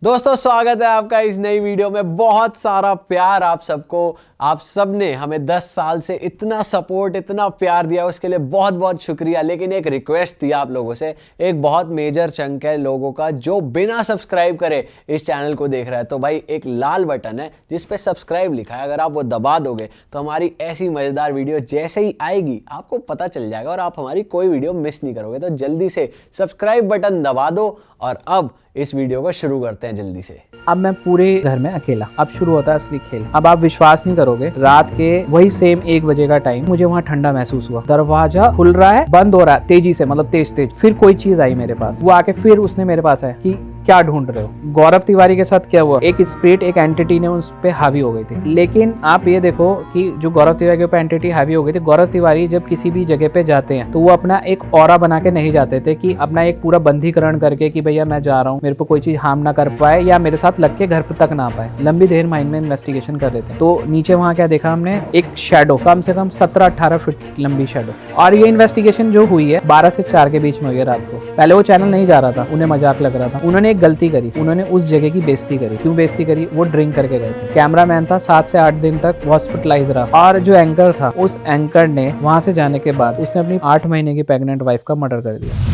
दोस्तों स्वागत है आपका इस नई वीडियो में। बहुत सारा प्यार आप सबको। आप सब ने हमें 10 साल से इतना सपोर्ट, इतना प्यार दिया, उसके लिए बहुत बहुत शुक्रिया। लेकिन एक रिक्वेस्ट थी आप लोगों से, एक बहुत मेजर चंक है लोगों का जो बिना सब्सक्राइब करे इस चैनल को देख रहा है। तो भाई एक लाल बटन है जिस पे सब्सक्राइब लिखा है, अगर आप वो दबा दोगे तो हमारी ऐसी मज़ेदार वीडियो जैसे ही आएगी आपको पता चल जाएगा और आप हमारी कोई वीडियो मिस नहीं करोगे। तो जल्दी से सब्सक्राइब बटन दबा दो और अब इस वीडियो को शुरू करते हैं जल्दी से। अब मैं पूरे घर में अकेला, अब शुरू होता है असली खेल। अब आप विश्वास नहीं करोगे, रात के वही सेम 1 बजे का टाइम, मुझे वहाँ ठंडा महसूस हुआ। दरवाजा खुल रहा है, बंद हो रहा है तेजी से, मतलब तेज तेज। फिर कोई चीज आई मेरे पास, वो आके फिर उसने मेरे पास आया कि क्या ढूंढ रहे हो। गौरव तिवारी के साथ क्या हुआ, एक स्पिरिट, एक एंटिटी ने उस पे हावी हो गई थी। लेकिन आप ये देखो कि जो गौरव तिवारी के ऊपर एंटिटी हावी हो गई थी, गौरव तिवारी जब किसी भी जगह पे जाते हैं तो वो अपना एक ऑरा बना के नहीं जाते थे कि अपना एक पूरा बंधीकरण करके कि भैया मैं जा रहा हूँ, मेरे को कोई चीज हार्म ना कर पाए या मेरे साथ लग के घर तक ना पाए। लंबी देर माइंड में इन्वेस्टिगेशन कर रहे थे तो नीचे वहाँ क्या देखा हमने, एक शेडो, कम से कम 17-18 फीट लंबी शेडो। और ये इन्वेस्टिगेशन जो हुई है 12 से 4 के बीच में हुई है रात को। पहले वो चैनल नहीं जा रहा था, उन्हें मजाक लग रहा था। उन्होंने एक गलती करी, उन्होंने उस जगह की बेइज्जती करी। क्यों बेइज्जती करी? वो ड्रिंक करके गए थे। कैमरामैन था, 7 से 8 दिन तक हॉस्पिटलाइज रहा। और जो एंकर था, उस एंकर ने वहां से जाने के बाद उसने अपनी 8 महीने की प्रेग्नेंट वाइफ का मर्डर कर दिया।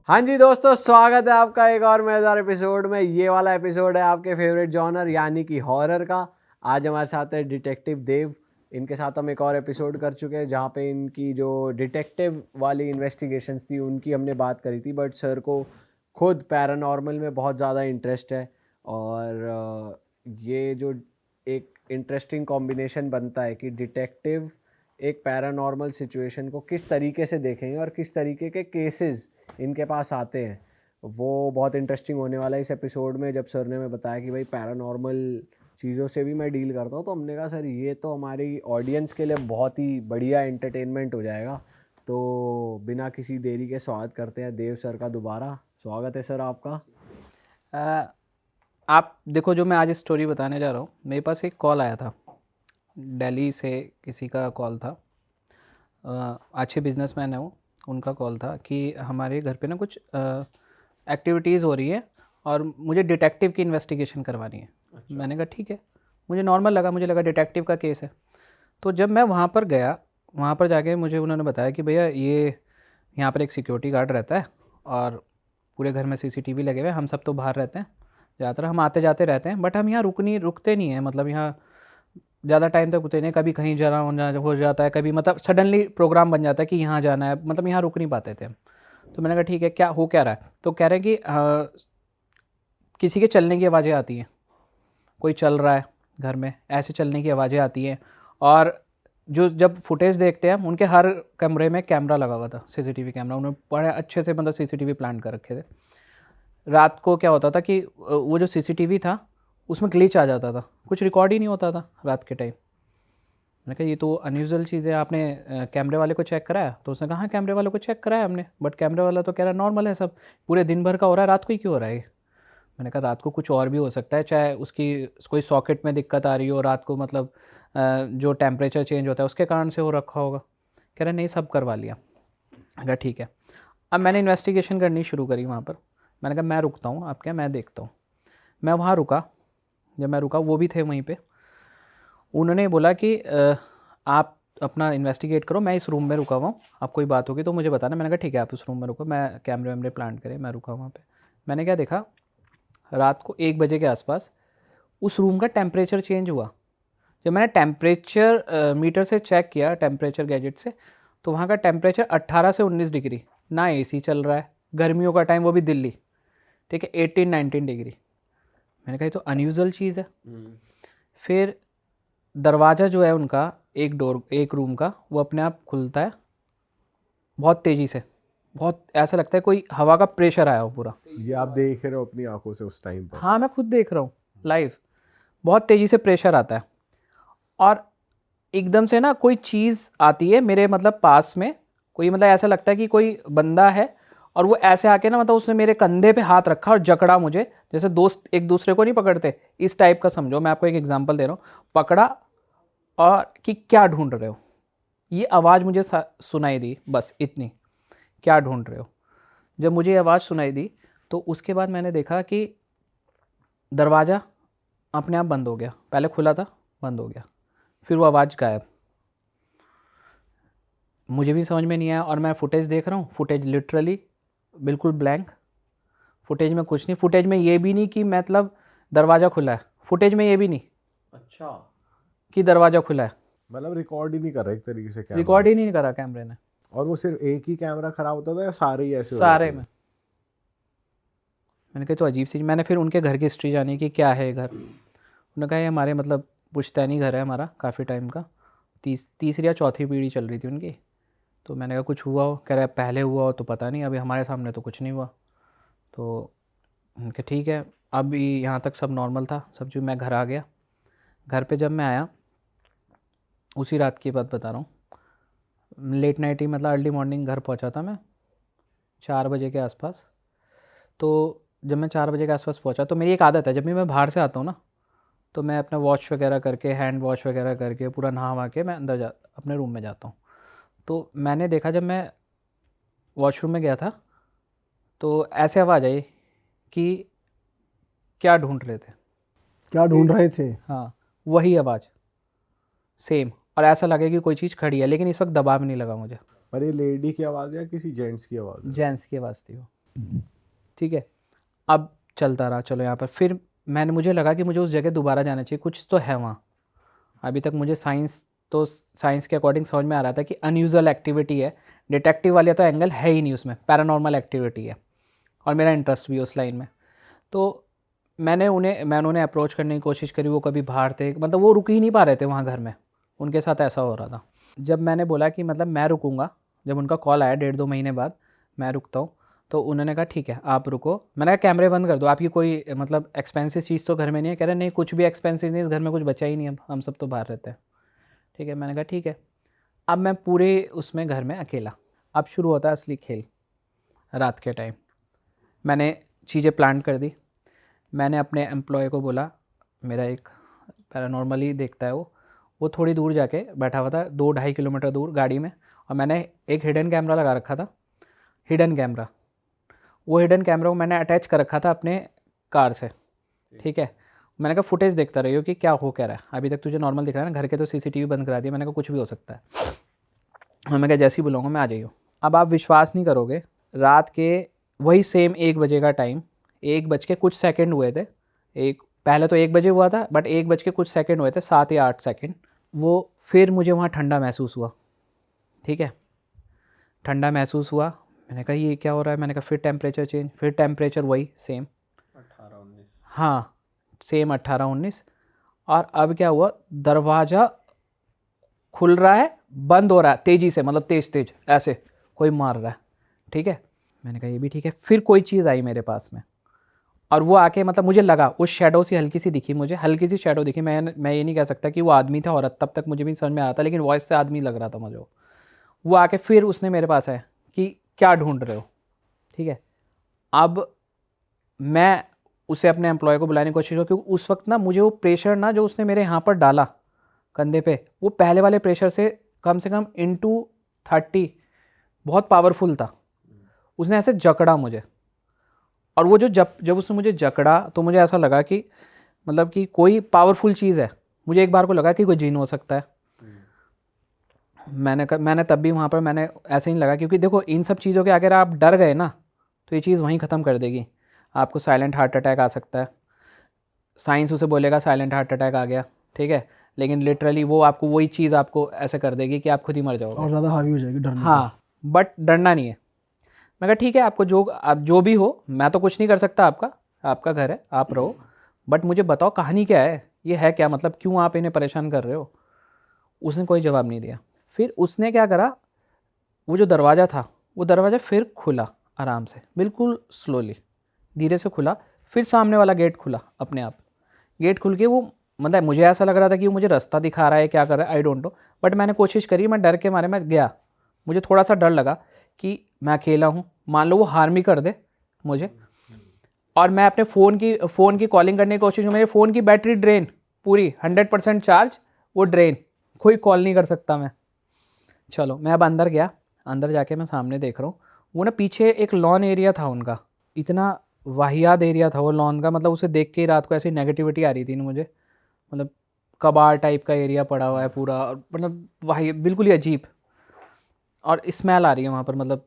हाँ जी दोस्तों, स्वागत है आपका एक और मजेदार एपिसोड में। ये वाला एपिसोड है आपके फेवरेट जॉनर यानी कि हॉरर का। आज हमारे साथ है डिटेक्टिव देव। इनके साथ हम एक और एपिसोड कर चुके हैं जहाँ पे इनकी जो डिटेक्टिव वाली इन्वेस्टिगेशंस थी उनकी हमने बात करी थी। बट सर को खुद पैरानॉर्मल में बहुत ज़्यादा इंटरेस्ट है और ये जो एक इंटरेस्टिंग कॉम्बिनेशन बनता है कि डिटेक्टिव एक पैरानॉर्मल सिचुएशन को किस तरीके से देखेंगे और किस तरीके के केसेस इनके पास आते हैं, वो बहुत इंटरेस्टिंग होने वाला है इस एपिसोड में। जब सर ने हमें बताया कि भाई पैरानॉर्मल चीज़ों से भी मैं डील करता हूँ, तो हमने कहा सर ये तो हमारी ऑडियंस के लिए बहुत ही बढ़िया एंटरटेनमेंट हो जाएगा। तो बिना किसी देरी के स्वागत करते हैं देव सर का। दोबारा स्वागत है सर आपका। आप देखो, जो मैं आज स्टोरी बताने जा रहा हूँ, मेरे पास एक कॉल आया था, दिल्ली से किसी का कॉल था। अच्छे बिजनेसमैन है वो, उनका कॉल था कि हमारे घर पे ना कुछ एक्टिविटीज़ हो रही है और मुझे डिटेक्टिव की इन्वेस्टिगेशन करवानी है। अच्छा। मैंने कहा ठीक है, मुझे नॉर्मल लगा, मुझे लगा डिटेक्टिव का केस है। तो जब मैं वहाँ पर गया, वहाँ पर जाके मुझे उन्होंने बताया कि भैया ये यहाँ पर एक सिक्योरिटी गार्ड रहता है और पूरे घर में CCTV लगे हुए हैं। हम सब तो बाहर रहते हैं, ज़्यादातर हम आते जाते रहते हैं, बट हम यहाँ रुकते नहीं हैं, मतलब यहाँ ज़्यादा टाइम तक रुकते नहीं। कभी कहीं जाना हो जाता है, कभी मतलब सडनली प्रोग्राम बन जाता है कि यहाँ जाना है, मतलब यहाँ रुक नहीं पाते थे हम। तो मैंने कहा ठीक है, क्या हो क्या रहा है? तो कह रहे हैं कि किसी के चलने की आवाज़ें आती हैं, कोई चल रहा है घर में, ऐसे चलने की आवाज़ें आती हैं। और जो जब फुटेज देखते हैं हम, उनके हर कमरे में कैमरा लगा हुआ था, CCTV कैमरा। उन्होंने बड़े अच्छे से मतलब CCTV प्लान कर रखे थे। रात को क्या होता था कि वो जो CCTV था उसमें ग्लिच आ जाता था, कुछ रिकॉर्ड ही नहीं होता था रात के टाइम। मैंने कहा ये तो अनयूजुअल चीज़ है, आपने कैमरे वाले को चेक कराया? तो उसने कहा हाँ कैमरे वाले को चेक कराया हमने, बट कैमरे वाला तो कह रहा है नॉर्मल है सब, पूरे दिन भर का हो रहा है, रात को ही क्यों हो रहा है? मैंने कहा रात को कुछ और भी हो सकता है, चाहे उसकी कोई सॉकेट में दिक्कत आ रही हो रात को, मतलब जो टेम्परेचर चेंज होता है उसके कारण से हो रखा होगा। कह रहे नहीं, सब करवा लिया। अगर ठीक है, अब मैंने इन्वेस्टिगेशन करनी शुरू करी वहाँ पर। मैंने कहा मैं रुकता हूँ, आप क्या, मैं देखता हूँ। मैं वहाँ रुका, जब मैं रुका वो भी थे वहीं पे। उन्होंने बोला कि आप अपना इन्वेस्टिगेट करो, मैं इस रूम में रुका हुआ हूँ, आप कोई बात होगी तो मुझे बताना। मैंने कहा ठीक है, आप इस रूम में रुको, मैं कैमरे वैमरे प्लांट करे, मैं रुका वहाँ पे। मैंने क्या देखा, रात को 1 बजे के आसपास उस रूम का टेम्परेचर चेंज हुआ। जब मैंने टेम्परेचर मीटर से चेक किया, टेम्परेचर गैजेट से, तो वहाँ का टेम्परेचर 18 से 19 डिग्री, ना AC चल रहा है, गर्मियों का टाइम, वो भी दिल्ली, ठीक है, 18-19 डिग्री। मैंने कहा ये तो अनयूजुअल चीज़ है। फिर दरवाज़ा जो है उनका, एक रूम का, वो अपने आप खुलता है बहुत तेज़ी से, बहुत ऐसा लगता है कोई हवा का प्रेशर आया हो पूरा। ये आप देख रहे हो अपनी आंखों से उस टाइम पर? हाँ, मैं खुद देख रहा हूँ लाइव, बहुत तेज़ी से प्रेशर आता है और एकदम से ना कोई चीज़ आती है मेरे मतलब पास में, कोई मतलब ऐसा लगता है कि कोई बंदा है और वो ऐसे आके ना, मतलब उसने मेरे कंधे पे हाथ रखा और जकड़ा मुझे, जैसे दोस्त एक दूसरे को नहीं पकड़ते, इस टाइप का समझो। मैं आपको एक एग्जांपल दे रहा हूँ, पकड़ा और कि क्या ढूंढ रहे हो, ये आवाज़ मुझे सुनाई दी, बस इतनी, क्या ढूंढ रहे हो। जब मुझे ये आवाज़ सुनाई दी तो उसके बाद मैंने देखा कि दरवाज़ा अपने आप बंद हो गया, पहले खुला था बंद हो गया, फिर वो आवाज़ गायब। मुझे भी समझ में नहीं आया और मैं फुटेज देख रहा हूँ, फुटेज लिटरली बिल्कुल ब्लैंक, फुटेज में कुछ नहीं, फुटेज में ये भी नहीं कि मतलब दरवाज़ा खुला है, फुटेज में ये भी नहीं अच्छा, कि दरवाज़ा खुला है, मतलब रिकॉर्ड ही नहीं कर रहा एक तरीके से कैमरा। रिकॉर्ड ही नहीं करा कैमरे ने। और वो सिर्फ एक ही कैमरा खराब होता था या सारे ही ऐसे हो सारे जाते थे? में। मैंने कहा तो अजीब सी, मैंने फिर उनके घर की हिस्ट्री जानी कि क्या है ये घर। उन्होंने कहा ये हमारे मतलब पुश्तैनी घर है हमारा, काफ़ी टाइम का, तीसरी या चौथी पीढ़ी चल रही थी उनकी। तो मैंने कहा कुछ हुआ हो, कह रहा है पहले हुआ हो तो पता नहीं, अभी हमारे सामने तो कुछ नहीं हुआ। तो उनके ठीक है, अभी यहाँ तक सब नॉर्मल था सब। जो मैं घर आ गया, घर पे जब मैं आया, उसी रात की बात बता रहा हूँ, लेट नाइट ही मतलब अर्ली मॉर्निंग घर पहुँचा था मैं 4 बजे के आसपास। तो जब मैं 4 बजे के आसपास पहुँचा तो मेरी एक आदत है, जब भी मैं बाहर से आता हूँ ना, तो मैं अपना वॉश वगैरह करके, हैंड वॉश वगैरह करके, पूरा नहा वहा के मैं अंदर अपने रूम में जाता हूँ। तो मैंने देखा जब मैं वॉशरूम में गया था तो ऐसे आवाज़ आई कि क्या ढूंढ रहे थे। क्या ढूंढ रहे थे? हाँ, वही आवाज़ सेम, और ऐसा लगे कि कोई चीज़ खड़ी है, लेकिन इस वक्त दबाव नहीं लगा मुझे। पर ये लेडी की आवाज़ या किसी जेंट्स की आवाज़ है? जेंट्स की आवाज़ थी वो। ठीक है, अब चलता रहा, चलो यहाँ पर फिर मुझे लगा कि मुझे उस जगह दोबारा जाना चाहिए, कुछ तो है वहाँ। अभी तक मुझे साइंस के अकॉर्डिंग समझ में आ रहा था कि अनयूजुअल एक्टिविटी है, डिटेक्टिव वाले तो एंगल है ही नहीं उसमें, पैरानॉर्मल एक्टिविटी है, और मेरा इंटरेस्ट भी उस लाइन में। तो मैंने उन्हें अप्रोच करने की कोशिश करी, वो कभी बाहर थे, मतलब वो रुक ही नहीं पा रहे थे वहाँ घर में, उनके साथ ऐसा हो रहा था। जब मैंने बोला कि मतलब मैं रुकूंगा, जब उनका कॉल आया 1.5-2 महीने बाद, मैं रुकता हूँ, तो उन्होंने कहा ठीक है आप रुको। मैंने कहा कैमरे बंद कर दो, आपकी कोई मतलब एक्सपेंसिव चीज़ तो घर में नहीं है? कह रहे नहीं कुछ भी एक्सपेंसिव नहीं, इस घर में कुछ बचा ही नहीं, अब हम सब तो बाहर रहते हैं। ठीक है, मैंने कहा ठीक है। अब मैं पूरे उसमें घर में अकेला, अब शुरू होता है असली खेल। रात के टाइम मैंने चीज़ें प्लान कर दी। मैंने अपने एम्प्लॉय को बोला, मेरा एक पैरानॉर्मली देखता है वो थोड़ी दूर जाके बैठा हुआ था, 2-2.5 किलोमीटर दूर गाड़ी में, और मैंने एक हिडन कैमरा लगा रखा था, हिडन कैमरा। वो हिडन कैमरा को मैंने अटैच कर रखा था अपने कार से। ठीक है, मैंने कहा फुटेज देखता रहियो कि क्या हो क्या रहा है, अभी तक तुझे नॉर्मल दिख रहा है ना, घर के तो सीसीटीवी बंद करा दिया। मैंने कहा कुछ भी हो सकता है। और मैं कहा जैसे ही बुलाऊंगा मैं आ जाइयो। अब आप विश्वास नहीं करोगे, रात के वही सेम 1 बजे का टाइम, 1 बज के कुछ सेकंड हुए थे, पहले तो 1 बजे हुआ था, बट 1 बज के कुछ सेकंड हुए थे, 7 या 8 सेकंड। वो फिर मुझे वहाँ ठंडा महसूस हुआ। ठीक है, ठंडा महसूस हुआ। मैंने कहा ये क्या हो रहा है? मैंने कहा फिर टेम्परेचर चेंज, फिर टेम्परेचर वही सेम 18-19। हाँ, सेम 18-19। और अब क्या हुआ, दरवाज़ा खुल रहा है, बंद हो रहा है तेज़ी से, मतलब तेज़ ऐसे कोई मार रहा है। ठीक है, मैंने कहा ये भी ठीक है। फिर कोई चीज़ आई मेरे पास में, और वो आके मतलब मुझे लगा उस शैडो सी हल्की सी दिखी, मुझे हल्की सी शैडो दिखी। मैं ये नहीं कह सकता कि वो आदमी था औरत, तब तक मुझे भी समझ में आ रहा था, लेकिन वॉइस से आदमी लग रहा था मुझे। वो आके फिर उसने मेरे पास आया कि क्या ढूंढ रहे हो। ठीक है, अब मैं उसे अपने एम्प्लॉय को बुलाने की कोशिश की, क्योंकि उस वक्त ना मुझे वो प्रेशर ना जो उसने मेरे यहाँ पर डाला कंधे पे, वो पहले वाले प्रेशर से कम into 30 बहुत पावरफुल था। उसने ऐसे जकड़ा मुझे, और वो जो जब उसने मुझे जकड़ा तो मुझे ऐसा लगा कि मतलब कि कोई पावरफुल चीज़ है। मुझे एक बार को लगा कि कोई जिन हो सकता है। मैंने तब भी वहाँ पर मैंने ऐसे ही लगा, क्योंकि देखो इन सब चीज़ों के अगर आप डर गए ना तो ये चीज़ वहीं ख़त्म कर देगी। आपको साइलेंट हार्ट अटैक आ सकता है, साइंस उसे बोलेगा साइलेंट हार्ट अटैक आ गया, ठीक है, लेकिन लिटरली वो आपको वही चीज़ आपको ऐसे कर देगी कि आप खुद ही मर जाओगे और ज़्यादा हावी हो जाएगी डरने पे। हाँ, बट डरना नहीं है। मैं कहा ठीक है, आपको आप जो भी हो, मैं तो कुछ नहीं कर सकता, आपका घर है, आप रहो, बट मुझे बताओ कहानी क्या है, ये है क्या, मतलब क्यों आप इन्हें परेशान कर रहे हो। उसने कोई जवाब नहीं दिया। फिर उसने क्या करा, वो जो दरवाज़ा था वो दरवाज़ा फिर खुला आराम से, बिल्कुल स्लोली, धीरे से खुला। फिर सामने वाला गेट खुला अपने आप। गेट खुल के वो मतलब मुझे ऐसा लग रहा था कि वो मुझे रास्ता दिखा रहा है, क्या कर रहा है, आई डोंट नो, बट मैंने कोशिश करी। मैं डर के मारे मैं गया, मुझे थोड़ा सा डर लगा कि मैं अकेला हूँ, मान लो वो हार्म ही कर दे मुझे। और मैं अपने फ़ोन की कॉलिंग करने की कोशिश, मेरे फ़ोन की बैटरी ड्रेन पूरी 100% चार्ज, वो ड्रेन, कोई कॉल नहीं कर सकता मैं। चलो मैं अब अंदर गया, अंदर जाके मैं सामने देख रहा हूँ, वो ना पीछे एक लॉन एरिया था उनका, इतना वाहियात एरिया था वो लॉन का, मतलब उसे देख के ही रात को ऐसी नेगेटिविटी आ रही थी ना मुझे, मतलब कबाड़ टाइप का एरिया पड़ा हुआ है पूरा, और मतलब वाही बिल्कुल ही अजीब, और स्मेल आ रही है वहाँ पर, मतलब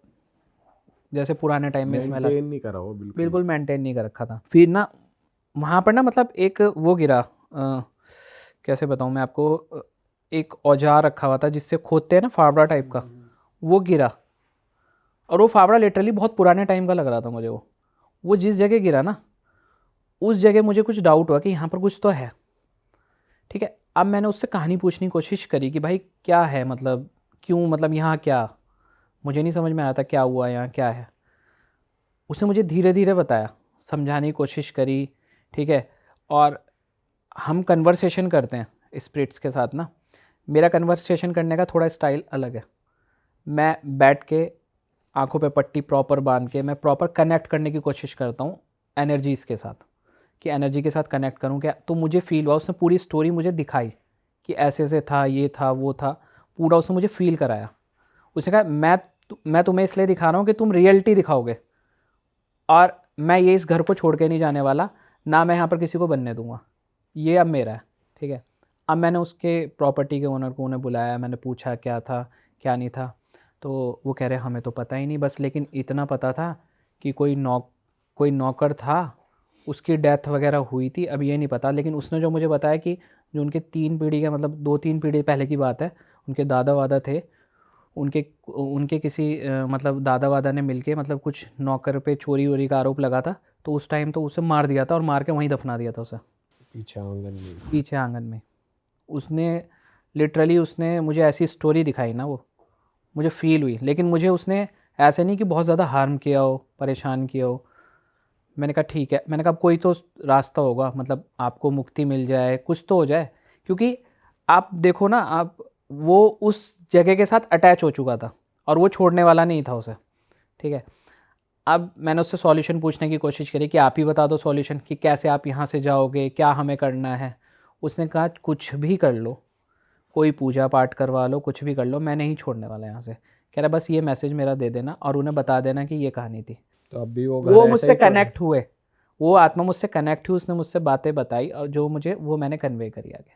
जैसे पुराने टाइम में स्मेल मेंटेन नहीं करा हुआ बिल्कुल। बिल्कुल मेंटेन नहीं कर रखा था। फिर ना वहाँ पर ना मतलब एक वो गिरा, कैसे बताऊँ मैं आपको, एक औजार रखा हुआ था जिससे खोदते हैं ना, फावड़ा टाइप का, वो गिरा, और वो फावड़ा लिटरली बहुत पुराने टाइम का लग रहा था मुझे। वो जिस जगह गिरा ना, उस जगह मुझे कुछ डाउट हुआ कि यहाँ पर कुछ तो है। ठीक है, अब मैंने उससे कहानी पूछने की कोशिश करी कि भाई क्या है, मतलब क्यों, मतलब यहाँ क्या, मुझे नहीं समझ में आ रहा था क्या हुआ, यहाँ क्या है। उसने मुझे धीरे धीरे बताया, समझाने की कोशिश करी। ठीक है, और हम कन्वर्सेशन करते हैं स्पिरिट्स के साथ ना, मेरा कन्वर्सेशन करने का थोड़ा स्टाइल अलग है। मैं बैठ के आंखों पे पट्टी प्रॉपर बांध के मैं प्रॉपर कनेक्ट करने की कोशिश करता हूँ एनर्जीज़ के साथ, कि एनर्जी के साथ कनेक्ट करूँ क्या। तो मुझे फ़ील हुआ, उसने पूरी स्टोरी मुझे दिखाई कि ऐसे ऐसे था, ये था, वो था, पूरा उसने मुझे फ़ील कराया। उसने कहा मैं तुम्हें इसलिए दिखा रहा हूँ कि तुम रियलिटी दिखाओगे, और मैं ये इस घर को छोड़ के नहीं जाने वाला, ना मैं यहाँ पर किसी को बनने दूंगा, ये अब मेरा है। ठीक है, अब मैंने उसके प्रॉपर्टी के ओनर को उन्हें बुलाया, मैंने पूछा क्या था क्या नहीं था, तो वो कह रहे हमें तो पता ही नहीं, बस लेकिन इतना पता था कि कोई नौकर था, उसकी डेथ वगैरह हुई थी, अब ये नहीं पता। लेकिन उसने जो मुझे बताया कि जो उनके 3 पीढ़ी का, मतलब 2-3 पीढ़ी पहले की बात है, उनके दादा वादा थे, उनके उनके किसी मतलब दादा वादा ने मिलके मतलब कुछ नौकर पे चोरी वोरी का आरोप लगा था, तो उस टाइम तो उसे मार दिया था और मार के वहीं दफना दिया था उसे, पीछे आंगन में। उसने लिटरली उसने मुझे ऐसी स्टोरी दिखाई ना, वो मुझे फ़ील हुई। लेकिन मुझे उसने ऐसे नहीं कि बहुत ज़्यादा हार्म किया हो, परेशान किया हो। मैंने कहा ठीक है, मैंने कहा अब कोई तो रास्ता होगा, मतलब आपको मुक्ति मिल जाए, कुछ तो हो जाए, क्योंकि आप देखो ना, आप वो उस जगह के साथ अटैच हो चुका था और वो छोड़ने वाला नहीं था उसे। ठीक है, अब मैंने उससे सॉल्यूशन पूछने की कोशिश करी कि आप ही बता दो सॉल्यूशन, कि कैसे आप यहाँ से जाओगे, क्या हमें करना है। उसने कहा कुछ भी कर लो, कोई पूजा पाठ करवा लो, कुछ भी कर लो, मैं नहीं छोड़ने वाला यहाँ से। कह रहा बस ये मैसेज मेरा दे देना और उन्हें बता देना कि ये कहानी थी। तो अभी वो वो मुझसे कनेक्ट हुए, वो आत्मा मुझसे कनेक्ट हुई, उसने मुझसे बातें बताई और जो मुझे वो मैंने कन्वे करी आगे।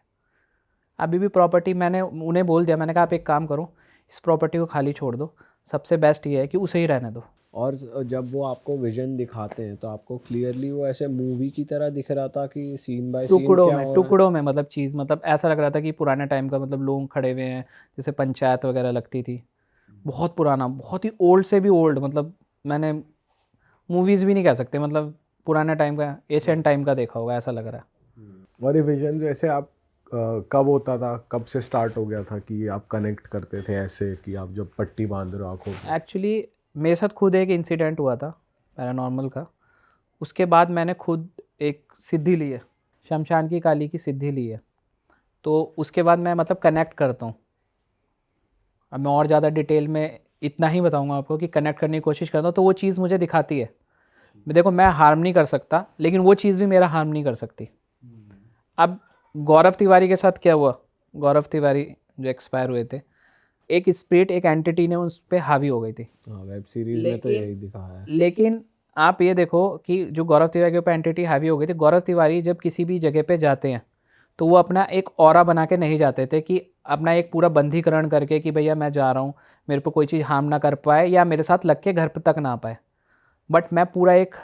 अभी भी प्रॉपर्टी मैंने उन्हें बोल दिया, मैंने कहा आप एक काम करो, इस प्रॉपर्टी को खाली छोड़ दो, सबसे बेस्ट ये है कि उसे ही रहने दो। और जब वो आपको विजन दिखाते हैं तो आपको क्लियरली वो ऐसे मूवी की तरह दिख रहा था कि सीन बाय सीन टुकड़ों क्या में हो रहा है? टुकड़ों में मतलब चीज़, मतलब ऐसा लग रहा था कि पुराने टाइम का, मतलब लोग खड़े हुए हैं, जैसे पंचायत वगैरह लगती थी, बहुत पुराना, बहुत ही ओल्ड से भी ओल्ड, मतलब मैंने मूवीज़ भी नहीं कह सकते, मतलब पुराने टाइम का, एशियन टाइम का देखा होगा, ऐसा लग रहा है। और ये विजन वैसे आप कब होता था, कब से स्टार्ट हो गया था कि आप कनेक्ट करते थे ऐसे, कि आप जब पट्टी बांध रहे हो आंखों पे? एक्चुअली मेरे साथ खुद एक इंसिडेंट हुआ था पैरानॉर्मल का, उसके बाद मैंने खुद एक सिद्धि ली है, शमशान की काली की सिद्धि ली है, तो उसके बाद मैं मतलब कनेक्ट करता हूँ। अब मैं और ज़्यादा डिटेल में इतना ही बताऊँगा आपको कि कनेक्ट करने की कोशिश करता हूँ, तो वो चीज़ मुझे दिखाती है। मैं देखो, मैं हार्म नहीं कर सकता, लेकिन वो चीज़ भी मेरा हार्म नहीं कर सकती। अब गौरव तिवारी के साथ क्या हुआ, गौरव तिवारी जो एक्सपायर हुए थे, एक स्पिरिट, एक एंटिटी ने उस पर हावी हो गई थी। हाँ, वेब सीरीज में तो यही दिखाया है। लेकिन आप ये देखो कि जो गौरव तिवारी के ऊपर एंटिटी हावी हो गई थी, गौरव तिवारी जब किसी भी जगह पे जाते हैं तो वो अपना एक ऑरा बना के नहीं जाते थे, कि अपना एक पूरा बंधीकरण करके कि भैया मैं जा रहा हूँ, मेरे पर कोई चीज़ हार्म ना कर पाए या मेरे साथ लग के घर पर तक ना आ पाए, बट मैं पूरा एक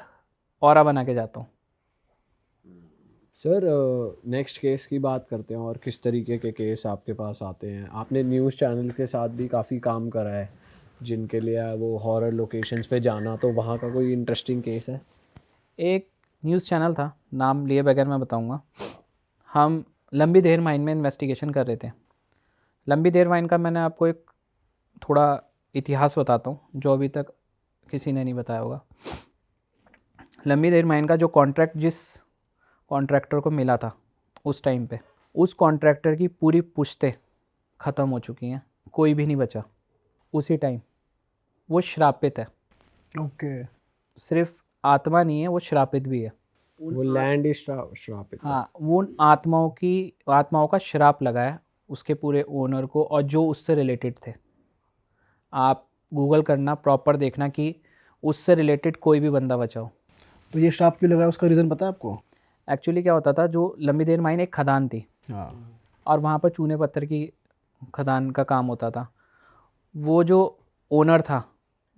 ऑरा बना के जाता हूँ। सर, नेक्स्ट केस की बात करते हैं और किस तरीके के केस आपके पास आते हैं। आपने न्यूज़ चैनल के साथ भी काफ़ी काम करा है, जिनके लिए वो हॉरर लोकेशंस पे जाना, तो वहाँ का कोई इंटरेस्टिंग केस है? एक न्यूज़ चैनल था, नाम लिए बगैर मैं बताऊंगा, हम लंबी देर माइन में इन्वेस्टिगेशन कर रहे थे। लंबी देर माइन का मैंने आपको एक थोड़ा इतिहास बताता हूँ जो अभी तक किसी ने नहीं बताया होगा। लंबी देर माइन का जो कॉन्ट्रैक्ट जिस कॉन्ट्रैक्टर को मिला था उस टाइम पे, उस कॉन्ट्रैक्टर की पूरी पुश्तें ख़त्म हो चुकी हैं, कोई भी नहीं बचा उसी टाइम। वो श्रापित है, ओके। सिर्फ आत्मा नहीं है, वो श्रापित भी है। वो लैंड ही श्रापित है। हाँ, वो उन आत्माओं का श्राप लगा है उसके पूरे ओनर को और जो उससे रिलेटेड थे। आप गूगल करना, प्रॉपर देखना कि उससे रिलेटेड कोई भी बंदा बचाओ। तो ये श्राप क्यों लग रहा है, उसका रीज़न पता है आपको? एक्चुअली क्या होता था, जो लंबी देर माइन एक खदान थी हाँ। और वहाँ पर चूने पत्थर की खदान का काम होता था। वो जो ओनर था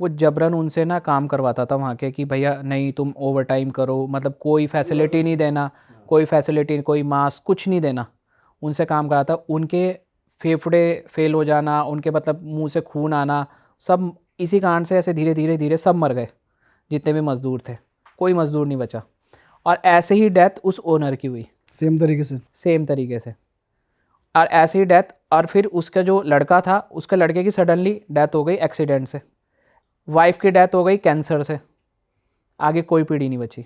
वो जबरन उनसे ना काम करवाता था वहाँ के, कि भैया नहीं तुम ओवर टाइम करो, मतलब कोई फैसिलिटी नहीं देना, कोई फैसिलिटी, कोई मास्क, कुछ नहीं देना, उनसे काम कराता। उनके फेफड़े फेल हो जाना, उनके मतलब मुंह से खून आना, सब इसी कारण से ऐसे धीरे धीरे धीरे सब मर गए जितने भी मज़दूर थे, कोई मज़दूर नहीं बचा। और ऐसे ही डेथ उस ओनर की हुई, सेम तरीके से। सेम तरीके से। और ऐसे ही डेथ, और फिर उसका जो लड़का था, उसके लड़के की सडनली डेथ हो गई एक्सीडेंट से, वाइफ की डेथ हो गई कैंसर से, आगे कोई पीढ़ी नहीं बची।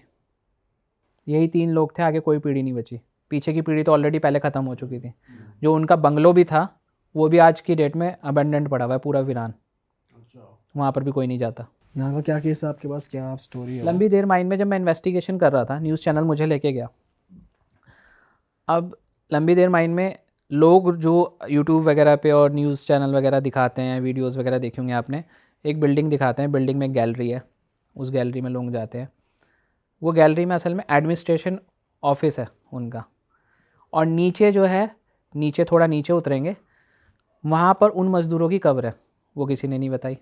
यही 3 लोग थे, आगे कोई पीढ़ी नहीं बची। पीछे की पीढ़ी तो ऑलरेडी पहले ख़त्म हो चुकी थी। जो उनका बंगलो भी था वो भी आज की डेट में अबेंडेंट पड़ा हुआ है, पूरा वीरान, वहाँ पर भी कोई नहीं जाता। यहाँ का क्या केस है आपके पास, क्या आप स्टोरी है? लंबी देर माइन में जब मैं इन्वेस्टिगेशन कर रहा था, न्यूज़ चैनल मुझे लेके गया। अब लंबी देर माइन में लोग जो यूट्यूब वगैरह पे और न्यूज़ चैनल वगैरह दिखाते हैं, वीडियोस वगैरह देखे होंगे आपने, एक बिल्डिंग दिखाते हैं, बिल्डिंग में एक गैलरी है, उस गैलरी में लोग जाते हैं। वो गैलरी में असल में एडमिनिस्ट्रेशन ऑफिस है उनका, और नीचे जो है, नीचे थोड़ा नीचे उतरेंगे, वहाँ पर उन मज़दूरों की कब्र है, वो किसी ने नहीं बताई।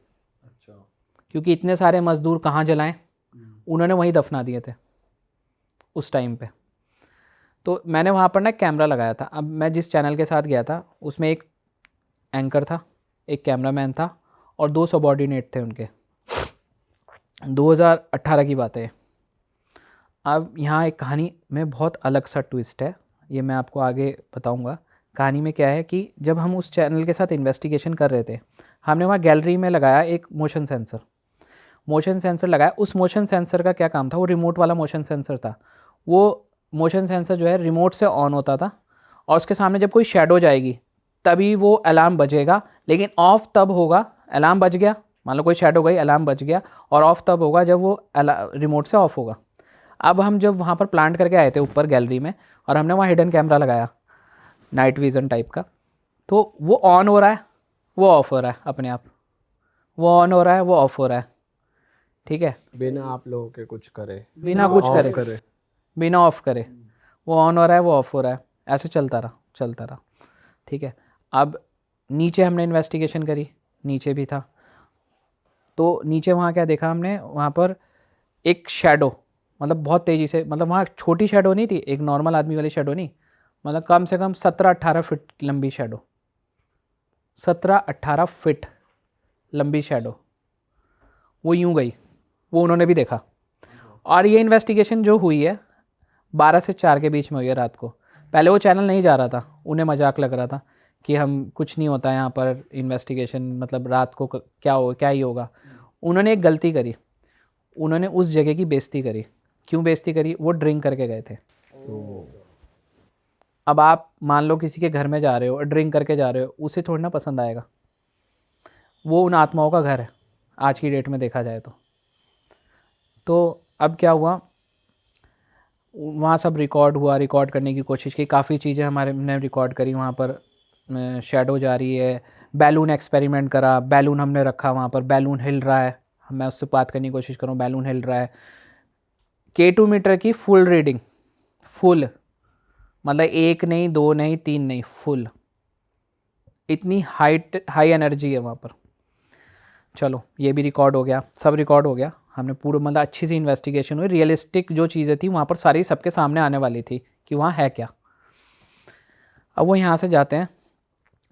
क्योंकि इतने सारे मज़दूर कहाँ जलाएं, उन्होंने वहीं दफना दिए थे उस टाइम पे। तो मैंने वहाँ पर ना कैमरा लगाया था। अब मैं जिस चैनल के साथ गया था उसमें एक एंकर था, एक कैमरामैन था और 2 सबॉर्डिनेट थे उनके। 2018 की बात है। अब यहाँ एक कहानी में बहुत अलग सा ट्विस्ट है, ये मैं आपको आगे बताऊँगा। कहानी में क्या है कि जब हम उस चैनल के साथ इन्वेस्टिगेशन कर रहे थे, हमने वहाँ गैलरी में लगाया एक मोशन सेंसर लगाया। उस मोशन सेंसर का क्या काम था, वो रिमोट वाला मोशन सेंसर था। वो मोशन सेंसर जो है रिमोट से ऑन होता था, और उसके सामने जब कोई शेडो जाएगी तभी वो अलार्म बजेगा, लेकिन ऑफ तब होगा, अलार्म बज गया, मान लो कोई शेडो गई, अलार्म बज गया, और ऑफ तब होगा जब वो रिमोट से ऑफ होगा। अब हम जब वहाँ पर प्लांट करके आए थे ऊपर गैलरी में, और हमने वहाँ हिडन कैमरा लगाया नाइट विज़न टाइप का, तो वो ऑन हो रहा है, वो ऑफ हो रहा है अपने आप, वो ऑन हो रहा है, वो ऑफ हो रहा है, ठीक है, बिना आप लोगों के कुछ करे, बिना कुछ करे, बिना ऑफ करे, वो ऑन हो रहा है, वो ऑफ हो रहा है, ऐसे चलता रहा, ठीक है। अब नीचे हमने इन्वेस्टिगेशन करी, नीचे भी था, तो नीचे वहाँ क्या देखा हमने, वहाँ पर एक शैडो, मतलब बहुत तेज़ी से, मतलब वहाँ छोटी शैडो नहीं थी, एक नॉर्मल आदमी वाली शैडो नहीं, मतलब कम से कम 17-18 फीट लंबी शैडो, 17-18 फीट लंबी शैडो, वो यूं गई, वो उन्होंने भी देखा। और ये इन्वेस्टिगेशन जो हुई है 12 से 4 के बीच में हुई है रात को। पहले वो चैनल नहीं जा रहा था, उन्हें मजाक लग रहा था कि हम कुछ नहीं होता यहाँ पर इन्वेस्टिगेशन, मतलब रात को क्या ही होगा। उन्होंने एक गलती करी, उन्होंने उस जगह की बेइज्जती करी। क्यों बेइज्जती करी? वो ड्रिंक करके गए थे। अब आप मान लो किसी के घर में जा रहे हो और ड्रिंक करके जा रहे हो, उसे थोड़ी ना पसंद आएगा। वो उन आत्माओं का घर है आज की डेट में देखा जाए तो अब क्या हुआ, वहाँ सब रिकॉर्ड हुआ, रिकॉर्ड करने की कोशिश की, काफ़ी चीज़ें हमारे ने रिकॉर्ड करी। वहाँ पर शैडो जा रही है, बैलून एक्सपेरिमेंट करा, बैलून हमने रखा वहाँ पर, बैलून हिल रहा है, मैं उससे बात करने की कोशिश करूँ, बैलून हिल रहा है। K2 मीटर की फुल रीडिंग, फुल मतलब 1 नहीं 2 नहीं 3 नहीं, फुल, इतनी हाई एनर्जी है वहाँ पर। चलो ये भी रिकॉर्ड हो गया, सब रिकॉर्ड हो गया, हमने पूरा मतलब अच्छी सी इन्वेस्टिगेशन हुई, रियलिस्टिक जो चीज़ें थी वहाँ पर सारी सबके सामने आने वाली थी कि वहाँ है क्या। अब वो यहाँ से जाते हैं,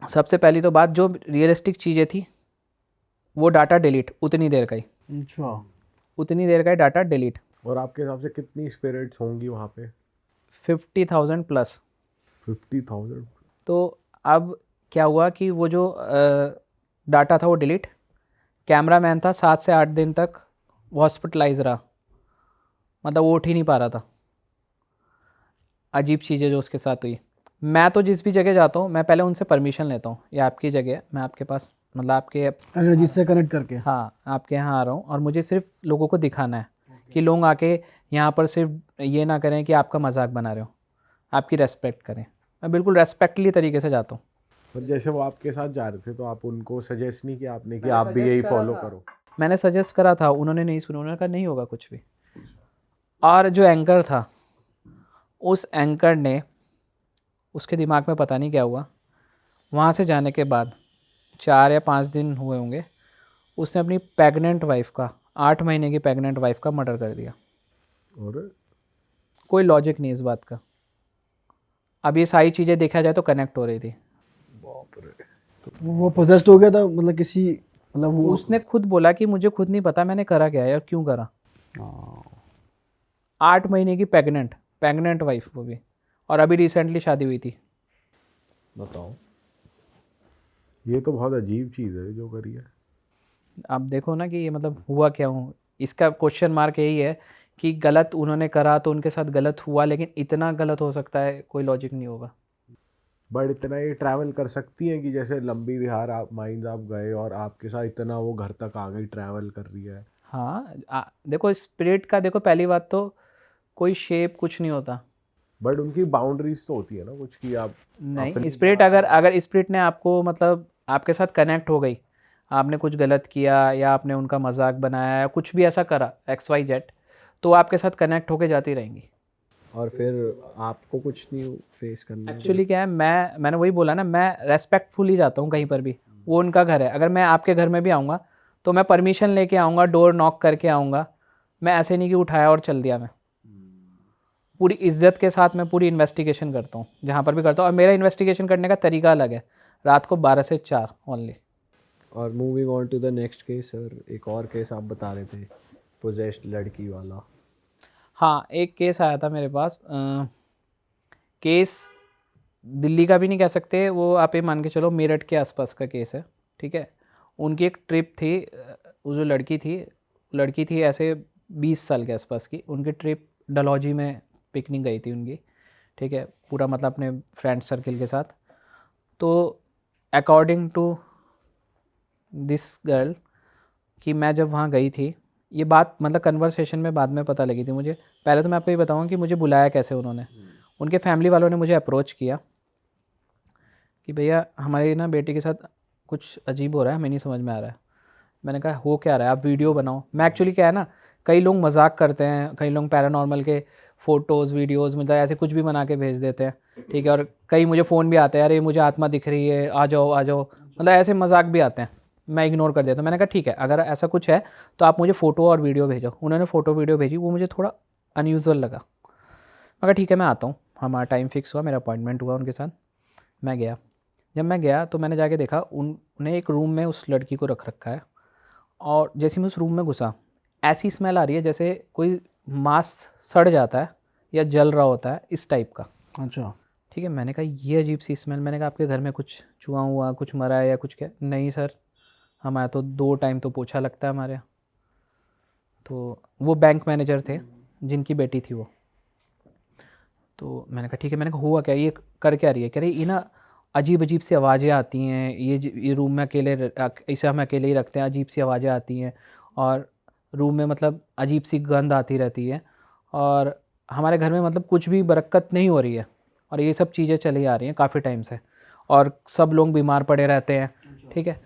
सबसे पहली तो बात, जो रियलिस्टिक चीज़ें थी वो डाटा डिलीट, उतनी देर का ही, अच्छा, उतनी देर का ही डाटा डिलीट। और आपके हिसाब से कितनी स्पिरिट्स होंगी वहाँ पे? 50,000 प्लस। 50,000? तो अब क्या हुआ कि वो जो डाटा था वो डिलीट, कैमरा मैन था 7 से 8 दिन तक वो हॉस्पिटलाइज रहा, मतलब वो उठ ही नहीं पा रहा था। अजीब चीज़ें जो उसके साथ हुई। मैं तो जिस भी जगह जाता हूँ मैं पहले उनसे परमिशन लेता हूँ, ये आपकी जगह है, मैं आपके पास मतलब आपके, एनर्जी से कनेक्ट करके। हाँ आपके यहाँ आ रहा हूँ, और मुझे सिर्फ लोगों को दिखाना है कि लोग आके यहाँ पर सिर्फ ये ना करें कि आपका मजाक बना रहे हो, आपकी रेस्पेक्ट करें। मैं बिल्कुल रेस्पेक्टली तरीके से जाता हूँ। और जैसे वो आपके साथ जा रहे थे तो आप उनको सजेस्ट नहीं किया आपने कि आप भी यही फॉलो करो? मैंने सजेस्ट करा था, उन्होंने नहीं सुना, उन्होंने कहा नहीं होगा कुछ भी। और जो एंकर था, उस एंकर ने, उसके दिमाग में पता नहीं क्या हुआ, वहाँ से जाने के बाद 4 या 5 दिन हुए होंगे, उसने अपनी प्रेग्नेंट वाइफ का, 8 महीने की प्रेग्नेंट वाइफ का मर्डर कर दिया। और कोई लॉजिक नहीं इस बात का। अब ये सारी चीज़ें देखा जाए तो कनेक्ट हो रही थी। बाप रे। वो पोजेस्ड हो गया था, मतलब किसी, मतलब वो उसने खुद बोला कि मुझे खुद नहीं पता मैंने करा क्या है और क्यों करा। 8 महीने की प्रेग्नेंट वाइफ, वो भी, और अभी रिसेंटली शादी हुई थी। बताओ, ये तो बहुत अजीब चीज़ है जो करी है। आप देखो ना कि ये मतलब हुआ क्या हूँ, इसका क्वेश्चन मार्क यही है कि गलत उन्होंने करा तो उनके साथ गलत हुआ, लेकिन इतना गलत हो सकता है कोई लॉजिक नहीं होगा। बट इतना ये ट्रैवल कर सकती हैं कि जैसे लंबी बिहार आप माइंस आप गए और आपके साथ इतना वो घर तक आ गई, ट्रैवल कर रही है। हाँ, देखो स्पिरिट का, देखो पहली बात तो कोई शेप कुछ नहीं होता। बट उनकी बाउंड्रीज तो होती है ना कुछ, कि आप नहीं, स्पिरिट अगर स्पिरिट ने आपको, मतलब आपके साथ कनेक्ट हो गई, आपने कुछ गलत किया या आपने उनका मजाक बनाया या कुछ भी ऐसा करा XYZ, तो आपके साथ कनेक्ट होके जाती रहेंगी। और फिर आपको कुछ नहीं फेस करना। एक्चुअली क्या है, मैंने वही बोला ना, मैं रेस्पेक्टफुली जाता हूँ कहीं पर भी। वो उनका घर है, अगर मैं आपके घर में भी आऊँगा तो मैं परमिशन लेके आऊँगा, डोर नॉक करके आऊँगा। मैं ऐसे नहीं कि उठाया और चल दिया। मैं पूरी इज्जत के साथ मैं पूरी इन्वेस्टिगेशन करता हूँ जहाँ पर भी करता हूँ, और मेरा इन्वेस्टिगेशन करने का तरीका अलग है। रात को 12 से 4 ओनली। और moving on to the next case sir, एक और केस आप बता रहे थे, पोजेस्ड लड़की वाला। हाँ, एक केस आया था मेरे पास। केस दिल्ली का भी नहीं कह सकते, वो आप ये मान के चलो मेरठ के आसपास का केस है। ठीक है, उनकी एक ट्रिप थी। वो जो लड़की थी ऐसे 20 साल के आसपास की। उनकी ट्रिप डलहौजी में पिकनिक गई थी उनकी। ठीक है, पूरा मतलब अपने फ्रेंड सर्किल के साथ। तो अकॉर्डिंग टू दिस गर्ल, कि मैं जब वहाँ गई थी, ये बात मतलब कन्वर्सेशन में बाद में पता लगी थी मुझे। पहले तो मैं आपको ये बताऊँगा कि मुझे बुलाया कैसे उन्होंने। उनके फैमिली वालों ने मुझे अप्रोच किया कि भैया हमारी ना बेटी के साथ कुछ अजीब हो रहा है, हमें नहीं समझ में आ रहा है। मैंने कहा हो क्या रहा है, आप वीडियो बनाओ। मैं एक्चुअली क्या है ना, कई लोग मजाक करते हैं, कई लोग पैरानॉर्मल के फ़ोटोज़ वीडियोज़ मतलब ऐसे कुछ भी बना के भेज देते हैं। ठीक है, और कई मुझे फ़ोन भी आते हैं, अरे मुझे आत्मा दिख रही है, आ जाओ आ जाओ, मतलब ऐसे मजाक भी आते हैं। मैं इग्नोर कर देता हूँ। मैंने कहा ठीक है, अगर ऐसा कुछ है तो आप मुझे फ़ोटो और वीडियो भेजो। उन्होंने फ़ोटो वीडियो भेजी, वो मुझे थोड़ा अनयूजुअल लगा। मैं कहा ठीक है मैं आता हूँ। हमारा टाइम फिक्स हुआ, मेरा अपॉइंटमेंट हुआ उनके साथ। मैं गया। जब मैं गया तो मैंने जाके देखा उन्हें एक रूम में उस लड़की को रख रखा है, और जैसे मैं उस रूम में घुसा, ऐसी स्मेल आ रही है जैसे कोई मांस सड़ जाता है या जल रहा होता है, इस टाइप का। अच्छा। ठीक है, मैंने कहा ये अजीब सी स्मेल। मैंने कहा आपके घर में कुछ चूहा हुआ, कुछ मरा है या कुछ? क्या, नहीं सर, हमारे तो 2 टाइम तो पोछा लगता है हमारे यहाँ। तो वो बैंक मैनेजर थे जिनकी बेटी थी वो। तो मैंने कहा ठीक है। मैंने कहा हुआ क्या, ये कर क्या रही है? कह रही ये ना अजीब अजीब सी आवाज़ें आती हैं, ये रूम में इसे हम अकेले ही रखते हैं, अजीब सी आवाज़ें आती हैं, और रूम में मतलब अजीब सी गंध आती रहती है, और हमारे घर में मतलब कुछ भी बरकत नहीं हो रही है, और ये सब चीज़ें चली आ रही हैं काफ़ी टाइम से, और सब लोग बीमार पड़े रहते हैं। ठीक है,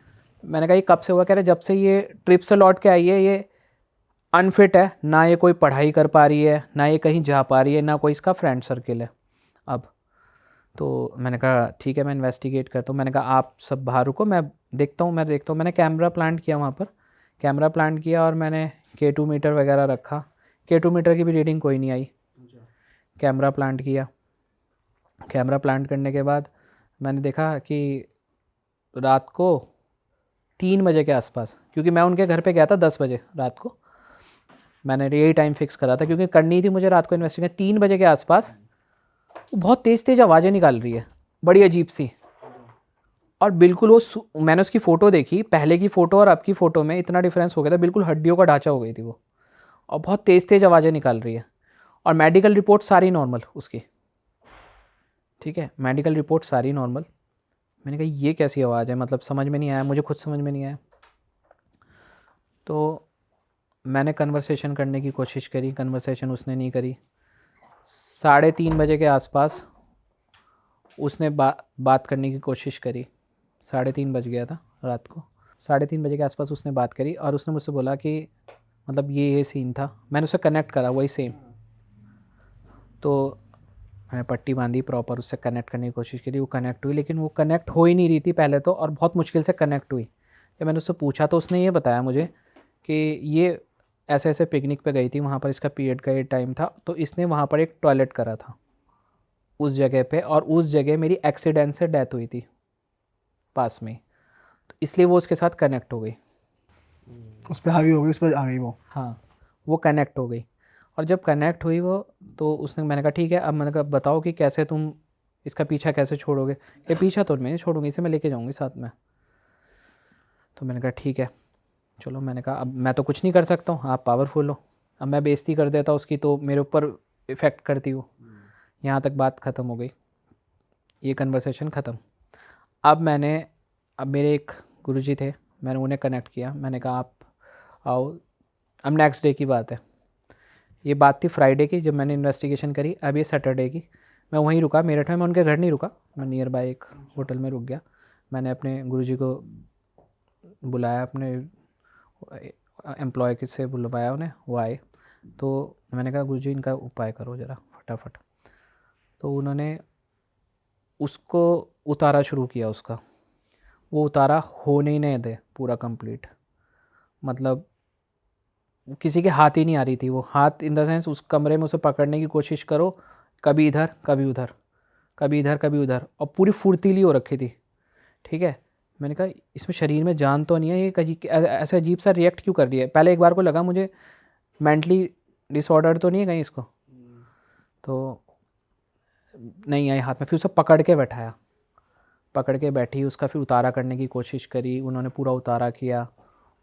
मैंने कहा ये कब से हुआ? कह रहे जब से ये ट्रिप से लौट के आई है, ये अनफिट है, ना ये कोई पढ़ाई कर पा रही है, ना ये कहीं जा पा रही है, ना कोई इसका फ्रेंड सर्किल है अब। तो मैंने कहा ठीक है मैं इन्वेस्टिगेट करता हूँ। मैंने कहा आप सब बाहर रुको, मैं देखता हूँ। मैंने कैमरा प्लांट किया वहाँ पर, कैमरा प्लांट किया, और मैंने K2 मीटर वगैरह रखा। K2 मीटर की भी रीडिंग कोई नहीं आई। कैमरा प्लांट किया। कैमरा प्लांट करने के बाद मैंने देखा कि रात को 3 बजे के आसपास, क्योंकि मैं उनके घर पे गया था 10 बजे रात को, मैंने यही टाइम फिक्स करा था क्योंकि करनी थी मुझे रात को इन्वेस्टिगेशन। 3 बजे के आसपास वो बहुत तेज़ तेज़ आवाज़ें निकाल रही है, बड़ी अजीब सी, और बिल्कुल वो मैंने उसकी फ़ोटो देखी, पहले की फ़ोटो और अब की फ़ोटो में इतना डिफरेंस हो गया था, बिल्कुल हड्डियों का ढांचा हो गई थी वो, और बहुत तेज़ तेज़ आवाज़ें निकाल रही है, और मेडिकल रिपोर्ट सारी नॉर्मल उसकी। ठीक है, मेडिकल रिपोर्ट सारी नॉर्मल। मैंने कहा ये कैसी आवाज़ है, मतलब समझ में नहीं आया, मुझे खुद समझ में नहीं आया। तो मैंने कन्वर्सेशन करने की कोशिश करी, कन्वर्सेशन उसने नहीं करी। 3:30 बजे के आसपास उसने बात करने की कोशिश करी। 3:30 बज गया था रात को। 3:30 बजे के आसपास उसने बात करी, और उसने मुझसे बोला कि मतलब ये सीन था। मैंने उसे कनेक्ट करा वही सेम तो मैंने पट्टी बांधी प्रॉपर, उससे कनेक्ट करने की कोशिश करी, वो कनेक्ट हुई, लेकिन वो कनेक्ट हो ही नहीं रही थी पहले तो, और बहुत मुश्किल से कनेक्ट हुई। जब मैंने उससे पूछा तो उसने ये बताया मुझे कि ये ऐसे ऐसे पिकनिक पे गई थी, वहाँ पर इसका पीरियड का ये टाइम था, तो इसने वहाँ पर एक टॉयलेट करा था उस जगह पे, और उस जगह मेरी एक्सीडेंट से डेथ हुई थी पास में, तो इसलिए वो उसके साथ कनेक्ट हो गई। उस पर हावी हो गई, उस पर आ गई वो। हाँ, वो कनेक्ट हो गई, और जब कनेक्ट हुई वो, तो उसने, मैंने कहा ठीक है, अब मैंने कहा बताओ कि कैसे तुम इसका पीछा कैसे छोड़ोगे। ये पीछा तो मैं नहीं छोड़ूंगी, इसे मैं लेके जाऊंगी साथ में। तो मैंने कहा ठीक है चलो, मैंने कहा अब मैं तो कुछ नहीं कर सकता हूँ, आप पावरफुल हो, अब मैं बेइज्जती कर देता उसकी तो मेरे ऊपर इफ़ेक्ट करती हो। यहाँ तक बात ख़त्म हो गई, ये कन्वर्सेशन ख़त्म। अब मेरे एक गुरुजी थे, मैंने उन्हें कनेक्ट किया, मैंने कहा आप आओ। अब नेक्स्ट डे की बात है, ये बात थी फ्राइडे की जब मैंने इन्वेस्टिगेशन करी, अब ये सैटरडे की। मैं वहीं रुका मेरठ में, मैं उनके घर नहीं रुका, मैं नियर बाय एक होटल में रुक गया। मैंने अपने गुरुजी को बुलाया, अपने एम्प्लॉय से बुलवाया उन्हें, वो आए। तो मैंने कहा गुरुजी इनका उपाय करो ज़रा फटाफट। तो उन्होंने उसको उतारा शुरू किया, उसका वो उतारा होने ही नहीं दे पूरा कंप्लीट, मतलब किसी के हाथ ही नहीं आ रही थी वो, हाथ इन द सेंस उस कमरे में उसे पकड़ने की कोशिश करो, कभी इधर कभी उधर, कभी इधर कभी उधर, और पूरी फुर्तीली हो रखी थी। ठीक है, मैंने कहा इसमें शरीर में जान तो नहीं है, ये ऐसा अजीब सा रिएक्ट क्यों कर रही है। पहले एक बार को लगा मुझे मेंटली डिसऑर्डर तो नहीं है कहीं इसको, तो नहीं आई हाथ में। फिर उसे पकड़ के बैठाया, पकड़ के बैठी, उसका फिर उतारा करने की कोशिश करी, उन्होंने पूरा उतारा किया।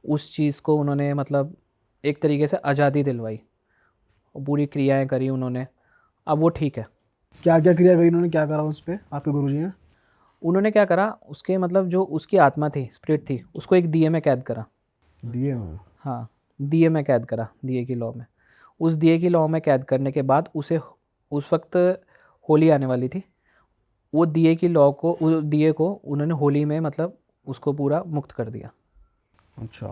उस चीज़ को उन्होंने मतलब एक तरीके से आज़ादी दिलवाई, और पूरी क्रियाएं करी उन्होंने। अब वो ठीक है। क्या क्या क्रिया करी उन्होंने, क्या करा उस पर आपके गुरुजी ने? उन्होंने क्या करा, उसके मतलब जो उसकी आत्मा थी, स्पिरिट थी, उसको एक दिए में कैद करा। दिए में? हाँ, दिए में कैद करा, दिए की लौ में। उस दिए की लौ में कैद करने के बाद उसे, उस वक्त होली आने वाली थी, वो दिए की लौ को, उस दिए को उन्होंने होली में मतलब उसको पूरा मुक्त कर दिया। अच्छा।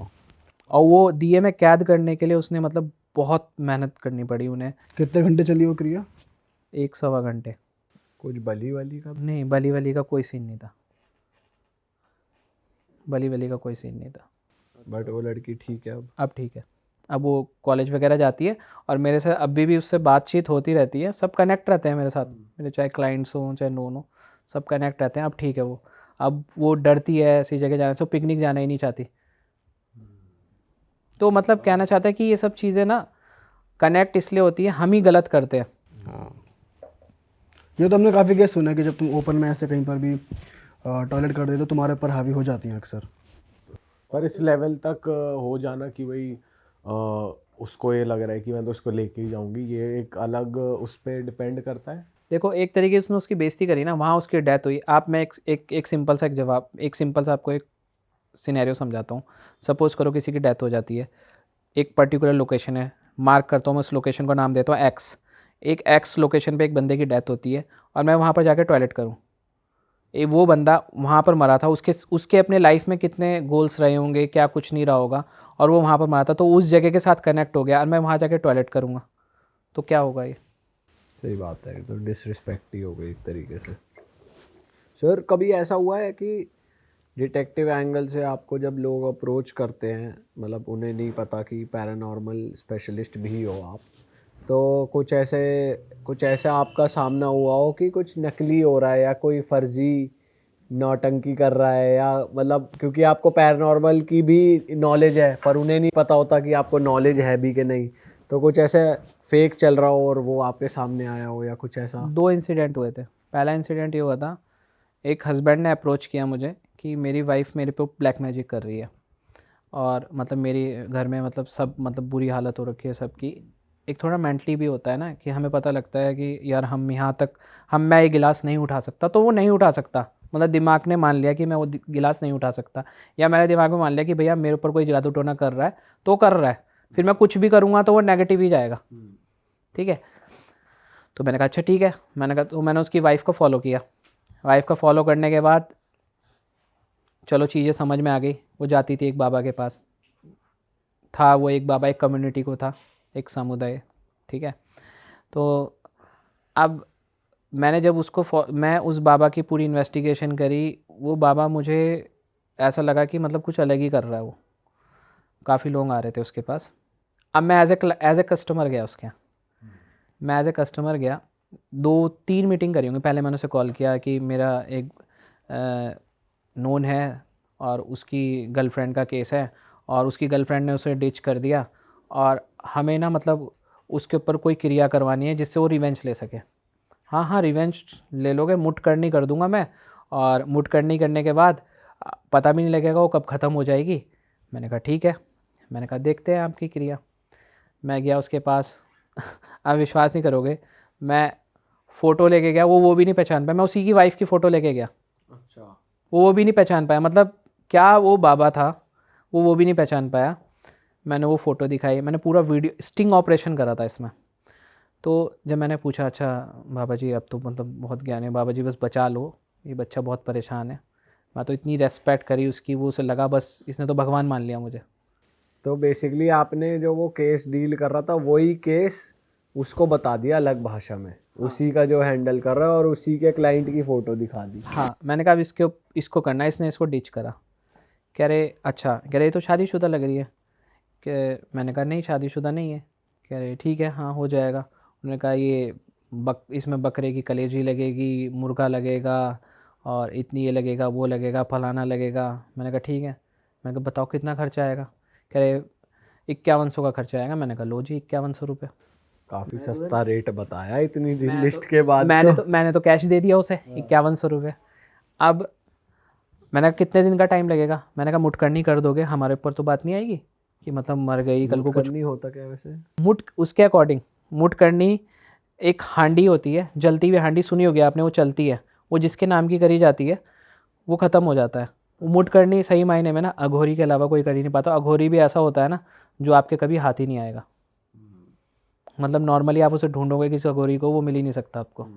और वो दिए में कैद करने के लिए उसने मतलब बहुत मेहनत करनी पड़ी उन्हें। कितने घंटे चली वो क्रिया? 1 सवा घंटे। कुछ बली वाली का? नहीं, बली वली का कोई सीन नहीं था, बली वली का कोई सीन नहीं था। बट वो लड़की ठीक है अब ठीक है, अब वो कॉलेज वगैरह जाती है, और मेरे से अभी भी उससे बातचीत होती रहती है, सब कनेक्ट रहते हैं मेरे साथ, मेरे चाहे क्लाइंट्स हों चाहे नोन हो, सब कनेक्ट रहते हैं। अब ठीक है वो, अब वो डरती है ऐसी जगह जाने से, वो पिकनिक जाना ही नहीं चाहती। तो मतलब कहना चाहता है कि ये सब चीज़ें ना कनेक्ट इसलिए होती है, हम ही गलत करते हैं। ये तो हमने काफ़ी केस सुना है कि जब तुम ओपन में ऐसे कहीं पर भी टॉयलेट कर देते तो तुम्हारे ऊपर हावी हो जाती हैं अक्सर। पर इस लेवल तक हो जाना कि भाई उसको ये लग रहा है कि मैं तो उसको लेके ही जाऊंगी, ये एक अलग उस पर डिपेंड करता है। देखो, एक तरीके से उसने उसकी बेइज्जती करी ना, वहाँ उसकी डेथ हुई। आप, मैं एक सिंपल सा एक जवाब, एक सिंपल सा आपको एक सिनेरियो समझाता हूँ। सपोज़ करो किसी की डेथ हो जाती है, एक पर्टिकुलर लोकेशन है, मार्क करता हूँ मैं उस लोकेशन को, नाम देता हूँ एक्स। एक एक्स लोकेशन पे एक बंदे की डेथ होती है, और मैं वहाँ पर जाकर टॉयलेट करूँ। वो बंदा वहाँ पर मरा था, उसके अपने लाइफ में कितने गोल्स रहे होंगे, क्या कुछ नहीं रहा होगा, और वो वहाँ पर मरा था, तो उस जगह के साथ कनेक्ट हो गया, और मैं वहाँ जाकर टॉयलेट करूँगा तो क्या होगा? ये सही बात है, तो डिसरिस्पेक्ट ही हो गई एक तरीके से। सर कभी ऐसा हुआ है कि डिटेक्टिव एंगल से आपको जब लोग अप्रोच करते हैं, मतलब उन्हें नहीं पता कि पैरानॉर्मल स्पेशलिस्ट भी हो आप, तो कुछ ऐसा आपका सामना हुआ हो कि कुछ नकली हो रहा है या कोई फर्जी नौटंकी कर रहा है, या मतलब क्योंकि आपको पैरानॉर्मल की भी नॉलेज है पर उन्हें नहीं पता होता कि आपको नॉलेज है भी कि नहीं, तो कुछ ऐसे फेक चल रहा हो और वो आपके सामने आया हो या कुछ ऐसा? 2 इंसिडेंट हुए थे। पहला इंसिडेंट ये हुआ था, एक हस्बैंड ने अप्रोच किया मुझे कि मेरी वाइफ मेरे पे ब्लैक मैजिक कर रही है, और मतलब मेरी घर में मतलब सब मतलब बुरी हालत हो रखी है सबकी। एक थोड़ा मेंटली भी होता है ना कि हमें पता लगता है कि यार हम यहाँ तक, मैं ये गिलास नहीं उठा सकता, तो वो नहीं उठा सकता, मतलब दिमाग ने मान लिया कि मैं वो गिलास नहीं उठा सकता, या मैंने दिमाग में मान लिया कि भैया मेरे ऊपर कोई जादू टोना कर रहा है तो कर रहा है, फिर मैं कुछ भी करूँगा तो वो नेगेटिव ही जाएगा। ठीक है, तो मैंने कहा अच्छा ठीक है, मैंने कहा, तो मैंने उसकी वाइफ को फॉलो किया। वाइफ को फॉलो करने के बाद चलो चीज़ें समझ में आ गई। वो जाती थी एक बाबा के पास, था वो एक बाबा, एक कम्युनिटी को था, एक समुदाय। ठीक है, तो अब मैंने जब मैं उस बाबा की पूरी इन्वेस्टिगेशन करी, वो बाबा मुझे ऐसा लगा कि मतलब कुछ अलग ही कर रहा है वो। काफ़ी लोग आ रहे थे उसके पास। अब मैं एज ए कस्टमर गया उसके यहाँ। मैं एज ए कस्टमर गया, 2-3 मीटिंग करी होंगी। पहले मैंने उसे कॉल किया कि मेरा एक नोन है और उसकी गर्लफ्रेंड का केस है और उसकी गर्लफ्रेंड ने उसे डिच कर दिया और हमें ना मतलब उसके ऊपर कोई क्रिया करवानी है जिससे वो रिवेंज ले सके। हाँ हाँ, रिवेंज ले लोगे, मुठ करनी कर दूंगा मैं, और मुठ करनी करने के बाद पता भी नहीं लगेगा वो कब ख़त्म हो जाएगी। मैंने कहा ठीक है। मैंने कहा देखते हैं आपकी क्रिया। मैं गया उसके पास। आप विश्वास नहीं करोगे, मैं फ़ोटो लेके गया, वो भी नहीं पहचान पाया। मैं उसी की वाइफ़ की फ़ोटो लेके गया। अच्छा। वो भी नहीं पहचान पाया, मतलब क्या वो बाबा था, वो भी नहीं पहचान पाया। मैंने वो फ़ोटो दिखाई, मैंने पूरा वीडियो स्टिंग ऑपरेशन करा था इसमें। तो जब मैंने पूछा अच्छा बाबा जी अब तो मतलब बहुत ज्ञान है बाबा जी, बस बचा लो, ये बच्चा बहुत परेशान है। मैं तो इतनी रेस्पेक्ट करी उसकी, वो उसे लगा बस इसने तो भगवान मान लिया मुझे। तो बेसिकली आपने जो वो केस डील कर रहा था वही केस उसको बता दिया अलग भाषा में, उसी का जो हैंडल कर रहा है, और उसी के क्लाइंट की फ़ोटो दिखा दी। हाँ, मैंने कहा अब इसको करना है, इसने इसको डिच करा। कह रहे अच्छा, कह रहे ये तो शादीशुदा लग रही है। कि मैंने कहा नहीं शादीशुदा नहीं है। कह रहे ठीक है हाँ हो जाएगा। उन्होंने कहा ये इसमें बकरे की कलेजी लगेगी, मुर्गा लगेगा और इतनी ये लगेगा, वो लगेगा, फलाना लगेगा। मैंने कहा ठीक है। मैंने कहा बताओ कितना खर्चा आएगा। कह रहे 5100 का खर्चा आएगा। मैंने कहा लो जी 5100 रुपये। काफ़ी सस्ता रेट बताया इतनी लिस्ट के बाद। मैंने तो कैश दे दिया उसे 5100 रुपये। अब मैंने कहा कितने दिन का टाइम लगेगा। मैंने कहा मुठकरनी कर दोगे, हमारे ऊपर तो बात नहीं आएगी कि मतलब मर गई कल को कुछ नहीं होता क्या वैसे? मुठ उसके अकॉर्डिंग मुठ करनी एक हांडी होती है, जलती हुई हांडी सुनी होगी आपने, वो चलती है, वो जिसके नाम की करी जाती है वो ख़त्म हो जाता है। वो मुठ करनी सही मायने में ना अघोरी के अलावा कोई कर ही नहीं पाता। अघोरी भी ऐसा होता है ना जो आपके कभी हाथ ही नहीं आएगा। मतलब नॉर्मली आप उसे ढूंढोगे किसी अघोरी को, वो मिल ही नहीं सकता आपको।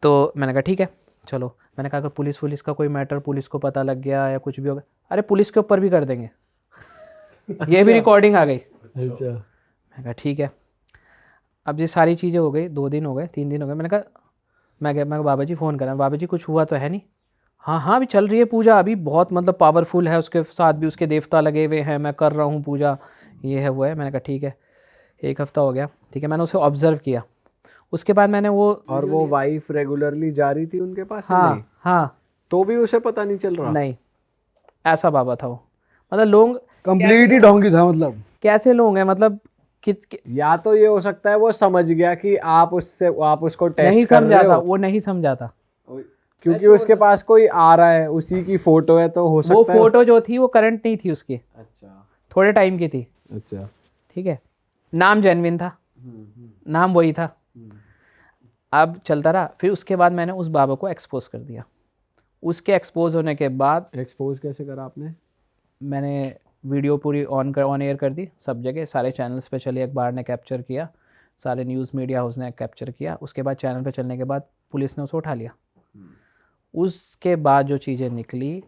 तो मैंने कहा ठीक है चलो। मैंने कहा अगर पुलिस का कोई मैटर पुलिस को पता लग गया या कुछ भी होगा, अरे पुलिस के ऊपर भी कर देंगे। ये भी रिकॉर्डिंग आ गई। अच्छा। मैंने कहा ठीक है। अब ये सारी चीज़ें हो गई, 2 दिन हो गए, 3 दिन हो गए। मैंने कहा मैं बाबा जी फ़ोन करा, बाबा जी कुछ हुआ तो है नहीं? हाँ हाँ अभी चल रही है पूजा, अभी बहुत मतलब पावरफुल है, उसके साथ भी उसके देवता लगे हुए हैं, मैं कर रहा हूँ पूजा, ये है वो है। मैंने कहा ठीक है। 1 हफ़्ता हो गया, ठीक है। मैंने उसे ऑब्ज़र्व किया। उसके बाद मैंने और वो वाइफ रेगुलरली जा रही थी उनके पास? हाँ नहीं? हाँ तो भी उसे पता नहीं चल रहा? नहीं, ऐसा बाबा था वो। मतलब लोग कंप्लीट ही ढोंगी था मतलब। कैसे लोग हैं मतलब या तो ये हो सकता है वो समझ गया कि आप उसको टेस्ट नहीं कर रहे समझा था, हो, वो नहीं समझा था। क्योंकि उसके पास कोई आ रहा है, उसी की फोटो है, तो हो सकता वो है। फोटो जो थी वो करंट नहीं थी उसकी, अच्छा थोड़े टाइम की थी। अच्छा। ठीक है, नाम जेनविन था, नाम वही था। अब चलता रहा। फिर उसके बाद मैंने उस बाबा को एक्सपोज कर दिया। उसके एक्सपोज होने के बाद एक्सपोज कैसे करा आपने? मैंने वीडियो पूरी ऑन एयर कर दी, सब जगह सारे चैनल्स पे चली, अखबार ने कैप्चर किया, सारे न्यूज़ मीडिया हाउस ने कैप्चर किया। उसके बाद चैनल पे चलने के बाद पुलिस ने उसे उठा लिया। उसके बाद जो चीज़ें निकली,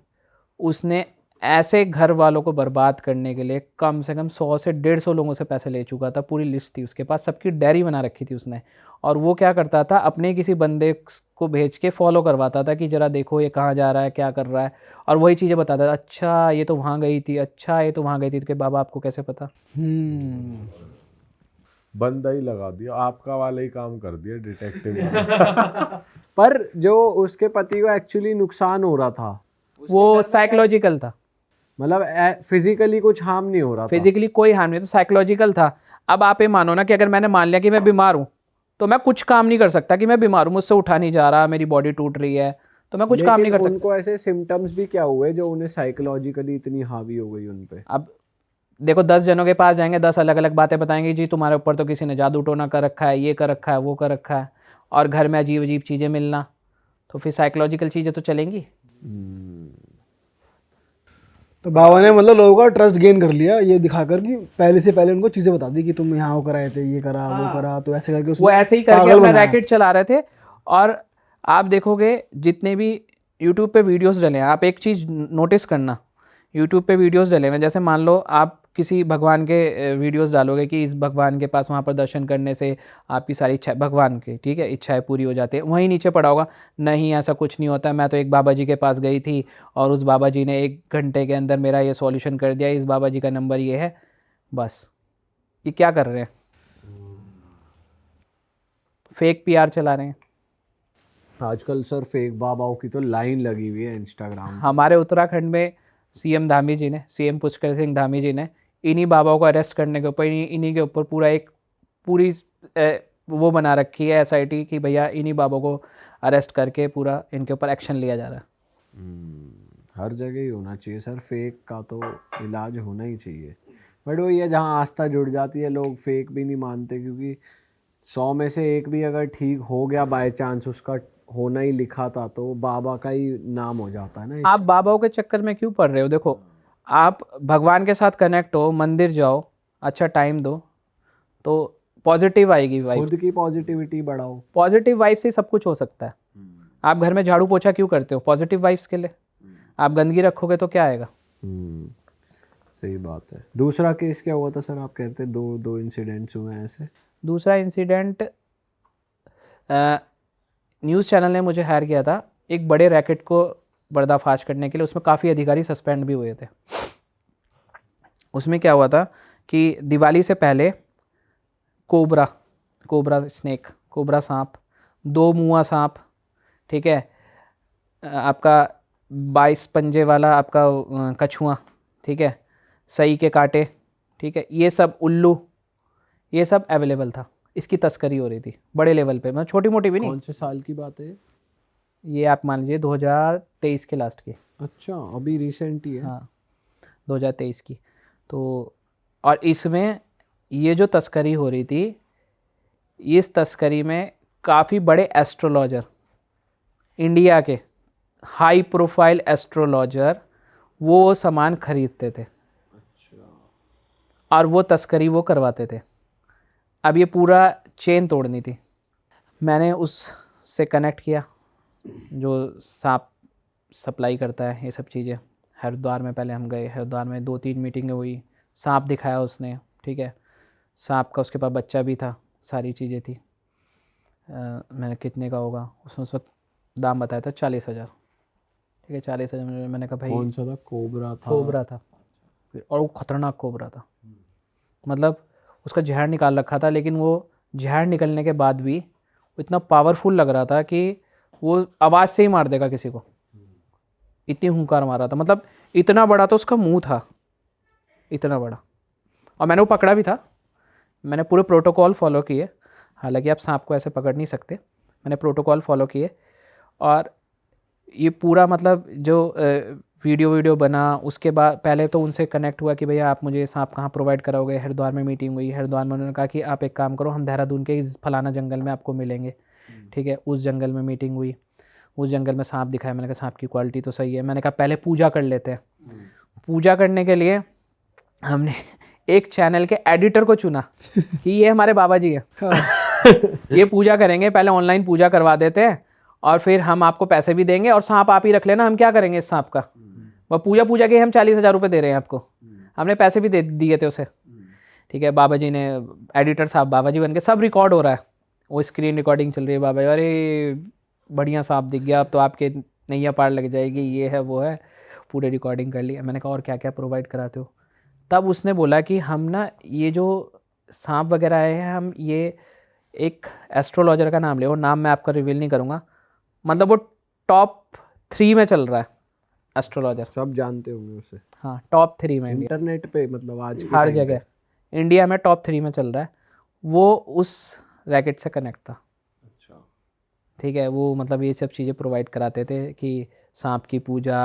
उसने ऐसे घर वालों को बर्बाद करने के लिए कम से कम 100 से 150 लोगों से पैसे ले चुका था। पूरी लिस्ट थी उसके पास, सबकी डायरी बना रखी थी उसने। और वो क्या करता था, अपने किसी बंदे को भेज के फॉलो करवाता था कि ज़रा देखो ये कहाँ जा रहा है, क्या कर रहा है, और वही चीज़ें बताता था। अच्छा ये तो वहाँ गई थी, अच्छा ये तो वहाँ गई थी। तो कि बाबा आपको कैसे पता? बंदा ही लगा दिया, आपका वाला ही काम कर दिया डिटेक्टिव। पर जो उसके पति को एक्चुअली नुकसान हो रहा था वो साइकोलॉजिकल था। मतलब फिजिकली कुछ हार्म नहीं हो रहा था? फिजिकली कोई हार्म नहीं, तो साइकोलॉजिकल था। अब आप ये मानो ना कि अगर मैंने मान लिया कि मैं बीमार हूँ, तो मैं कुछ काम नहीं कर सकता कि मैं बीमार हूँ, मुझसे उठा नहीं जा रहा, मेरी बॉडी टूट रही है, तो मैं कुछ काम नहीं कर सकता। उनको ऐसे सिम्टम्स भी क्या हुए जो उन्हें साइकोलॉजिकली इतनी हावी हो गई उन पे? अब देखो 10 जनों के पास जाएंगे, 10 अलग अलग बातें बताएंगे। जी तुम्हारे ऊपर तो किसी ने जादू टोना कर रखा है, ये कर रखा है, वो कर रखा है, और घर में अजीब अजीब चीज़ें मिलना, तो फिर साइकोलॉजिकल चीज़ें तो चलेंगी। तो बाबा ने मतलब लोगों का ट्रस्ट गेन कर लिया ये दिखाकर कि पहले से पहले उनको चीजें बता दी कि तुम यहाँ वो कराए थे, ये करा वो करा, तो ऐसे करके उसने वो ऐसे ही करके पागल अपना बनाया। रैकेट चला रहे थे। और आप देखोगे जितने भी यूट्यूब पे वीडियोस डले हैं, आप एक चीज़ नोटिस करना, यूट्यूब पे वीडियोस डले हैं, जैसे मान लो आप किसी भगवान के वीडियोस डालोगे कि इस भगवान के पास वहाँ पर दर्शन करने से आपकी सारी इच्छा भगवान की, ठीक है, इच्छाएं पूरी हो जाती है, वहीं नीचे पड़ा होगा नहीं ऐसा कुछ नहीं होता, मैं तो एक बाबा जी के पास गई थी और उस बाबा जी ने 1 घंटे के अंदर मेरा ये सॉल्यूशन कर दिया, इस बाबा जी का नंबर ये है। बस ये क्या कर रहे हैं? फेक पीआर चला रहे हैं। आजकल सर फेक बाबाओं की तो लाइन लगी हुई है इंस्टाग्राम। हमारे उत्तराखंड में सीएम धामी जी ने, सीएम पुष्कर सिंह धामी जी ने इन्हीं बाबाओं को अरेस्ट करने के ऊपर, इन्हीं के ऊपर पूरी वो बना रखी है एसआईटी कि भैया इन्हीं बाबाओं को अरेस्ट करके पूरा इनके ऊपर एक्शन लिया जा रहा है। हर जगह ही होना चाहिए सर, फेक का तो इलाज होना ही चाहिए। बट वही है, जहाँ आस्था जुड़ जाती है लोग फेक भी नहीं मानते, क्योंकि 100 में से 1 भी अगर ठीक हो गया बाय चांस, उसका होना ही लिखा था, तो बाबा का ही नाम हो जाता है ना। आप बाबाओं के चक्कर में क्यों पड़ रहे हो? देखो, आप भगवान के साथ कनेक्ट हो, मंदिर जाओ, अच्छा टाइम दो, तो पॉजिटिव आएगी वाइब। खुद की पॉजिटिविटी बढ़ाओ। पॉजिटिव वाइब से सब कुछ हो सकता है। आप घर में झाड़ू पोछा क्यों करते हो? पॉजिटिव वाइब्स के लिए। आप गंदगी रखोगे तो क्या आएगा? सही बात है। दूसरा केस क्या हुआ था सर? आप कहते हैं दो इंसिडेंट्स हुए हैं ऐसे। दूसरा इंसिडेंट, न्यूज़ चैनल ने मुझे हायर किया था एक बड़े रैकेट को पर्दाफाश करने के लिए, उसमें काफ़ी अधिकारी सस्पेंड भी हुए थे। उसमें क्या हुआ था कि दिवाली से पहले कोबरा स्नेक, कोबरा सांप, 2 मुआ सांप, ठीक है, आपका 22 पंजे वाला आपका कछुआ, ठीक है, सही के कांटे, ठीक है, ये सब उल्लू, ये सब अवेलेबल था। इसकी तस्करी हो रही थी बड़े लेवल पे, मतलब छोटी मोटी भी नहीं। कौन से साल की बात है? ये आप मान लीजिए 2023 के लास्ट की। अच्छा, अभी रिसेंट ही है। हाँ, 2023 की। तो और इसमें ये जो तस्करी हो रही थी, इस तस्करी में काफ़ी बड़े एस्ट्रोलॉजर, इंडिया के हाई प्रोफाइल एस्ट्रोलॉजर वो सामान खरीदते थे और वो तस्करी वो करवाते थे। अब ये पूरा चेन तोड़नी थी। मैंने उससे कनेक्ट किया जो सांप सप्लाई करता है ये सब चीज़ें। हरिद्वार में पहले हम गए, हरिद्वार में 2-3 मीटिंगें हुई, सांप दिखाया उसने, ठीक है, सांप का उसके पास बच्चा भी था, सारी चीज़ें थी। मैंने कितने का होगा, उसने उस वक्त दाम बताया था 40,000, ठीक है, 40,000। मैंने कहा भाई कौन सा था? कोबरा था? कोबरा था, और वो खतरनाक कोबरा था, मतलब उसका जहर निकाल रखा था, लेकिन वो जहर निकलने के बाद भी वो इतना पावरफुल लग रहा था कि वो आवाज़ से ही मार देगा किसी को, इतनी हुंकार मार रहा था। मतलब इतना बड़ा तो उसका मुंह था, इतना बड़ा। और मैंने वो पकड़ा भी था, मैंने पूरे प्रोटोकॉल फॉलो किए। हालांकि आप सांप को ऐसे पकड़ नहीं सकते, मैंने प्रोटोकॉल फॉलो किए। और ये पूरा मतलब जो वीडियो बना, उसके बाद पहले तो उनसे कनेक्ट हुआ कि भैया आप मुझे सांप कहाँ प्रोवाइड कराओगे। हरिद्वार में मीटिंग हुई, हरिद्वार में उन्होंने कहा कि आप एक काम करो, हम देहरादून के इस फलाना जंगल में आपको मिलेंगे, ठीक है। उस जंगल में मीटिंग हुई, उस जंगल में सांप दिखाया। मैंने कहा सांप की क्वालिटी तो सही है। मैंने कहा पहले पूजा कर लेते हैं। पूजा करने के लिए हमने एक चैनल के एडिटर को चुना कि ये हमारे बाबा जी हैं ये पूजा करेंगे, पहले ऑनलाइन पूजा करवा देते हैं और फिर हम आपको पैसे भी देंगे और सांप आप ही रख लेना, हम क्या करेंगे इस सांप का। वह पूजा के हम 40,000 रुपये दे रहे हैं आपको, हमने पैसे भी दे दिए थे उसे, ठीक है। बाबा जी ने, एडिटर साहब बाबा जी बन के, सब रिकॉर्ड हो रहा है, वो स्क्रीन रिकॉर्डिंग चल रही है। बाबा जी, अरे बढ़िया सांप दिख गया, अब तो आपके नैया पार लग जाएगी, ये है वो है, पूरे रिकॉर्डिंग कर लिया। मैंने कहा और क्या क्या प्रोवाइड कराते हो? तब उसने बोला कि हम ना ये जो सांप वगैरह आए हैं, हम ये एक एस्ट्रोलॉजर का नाम ले, वो नाम मैं आपका रिवील नहीं करूँगा, मतलब वो टॉप 3 में चल रहा है एस्ट्रोलॉजर, सब जानते होंगे उसे। हाँ, टॉप 3 में इंटरनेट पे, मतलब आज के हर time पे। जगह इंडिया में टॉप 3 में चल रहा है। वो उस रैकेट से कनेक्ट था, अच्छा, ठीक है। वो मतलब ये सब चीज़ें प्रोवाइड कराते थे कि सांप की पूजा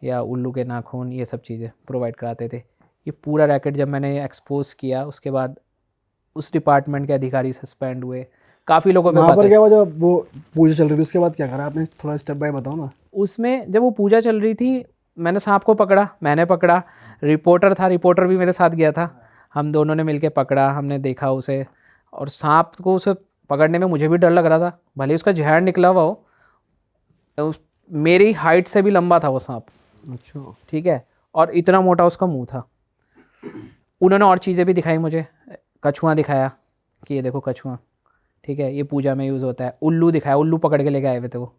या उल्लू के नाखून, ये सब चीज़ें प्रोवाइड कराते थे। ये पूरा रैकेट जब मैंने एक्सपोज किया, उसके बाद उस डिपार्टमेंट के अधिकारी सस्पेंड हुए, काफ़ी लोगों पे वहाँ पर बातें। क्या हुआ जब वो पूजा चल रही थी, उसके बाद क्या करा आपने? थोड़ा स्टेप बाय बताओ ना। उसमें जब वो पूजा चल रही थी, मैंने सांप को पकड़ा, मैंने पकड़ा, रिपोर्टर था, रिपोर्टर भी मेरे साथ गया था, हम दोनों ने मिलके पकड़ा, हमने देखा उसे। और सांप को उसे पकड़ने में मुझे भी डर लग रहा था, भले उसका जहर निकला हुआ हो, मेरी हाइट से भी लंबा था वो सांप, अच्छा, ठीक है, और इतना मोटा उसका मुंह था। उन्होंने और चीज़ें भी दिखाई मुझे, कछुआ दिखाया कि ये देखो कछुआ, ठीक है, ये पूजा में यूज़ होता है। उल्लू दिखाया, उल्लू पकड़ के लेके आए हुए थे वो,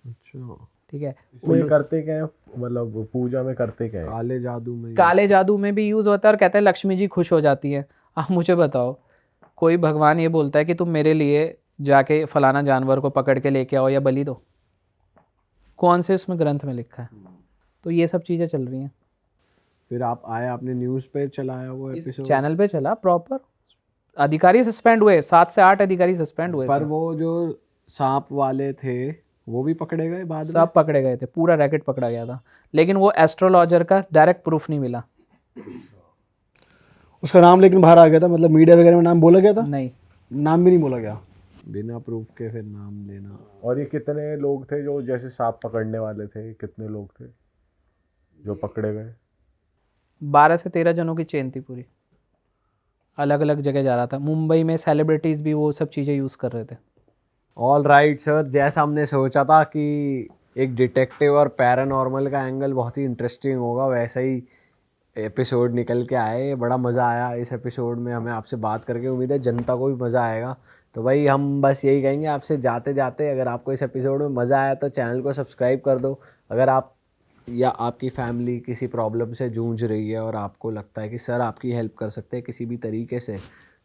अच्छा, ठीक है। इसमें ये करते क्या है, मतलब पूजा में करते क्या है? काले जादू में काले जादू में भी यूज़ होता है और कहते हैं लक्ष्मी जी खुश हो जाती है। आप मुझे बताओ, कोई भगवान ये बोलता है कि तुम मेरे लिए जाके फलाना जानवर को पकड़ के लेके आओ या बलि दो? कौन से उसमें ग्रंथ में लिखा है? तो ये सब चीज़ें चल रही हैं। फिर आप आए, आपने न्यूज़ पे चलाया वो एपिसोड, चैनल पे चला प्रॉपर, अधिकारी सस्पेंड हुए, 7 से 8 अधिकारी सस्पेंड हुए, पर वो जो सांप वाले थे वो भी पकड़े गए बाद में? सब पकड़े गए थे, पूरा रैकेट पकड़ा गया था, लेकिन वो एस्ट्रोलॉजर का डायरेक्ट प्रूफ नहीं मिला। उसका नाम लेकिन बाहर आ गया था, मतलब मीडिया वगैरह में नाम बोला गया था, नहीं, नाम भी नहीं बोला गया। बिना प्रूफ के फिर नाम लेना। और ये कितने लोग थे जो जैसे सांप पकड़ने वाले थे, कितने लोग थे जो पकड़े गए? 12 से 13 जनों की चेन थी पूरी, अलग अलग जगह जा रहा था। मुंबई में सेलिब्रिटीज़ भी वो सब चीज़ें यूज़ कर रहे थे। ऑल राइट सर, जैसा हमने सोचा था कि एक डिटेक्टिव और पैरानॉर्मल का एंगल बहुत ही इंटरेस्टिंग होगा, वैसा ही एपिसोड निकल के आए। बड़ा मज़ा आया इस एपिसोड में, हमें आपसे बात करके, उम्मीद है जनता को भी मज़ा आएगा। तो भाई हम बस यही कहेंगे आपसे जाते जाते, अगर आपको इस एपिसोड में मज़ा आया तो चैनल को सब्सक्राइब कर दो। अगर आप या आपकी फैमिली किसी प्रॉब्लम से जूझ रही है और आपको लगता है कि सर आपकी हेल्प कर सकते हैं किसी भी तरीके से,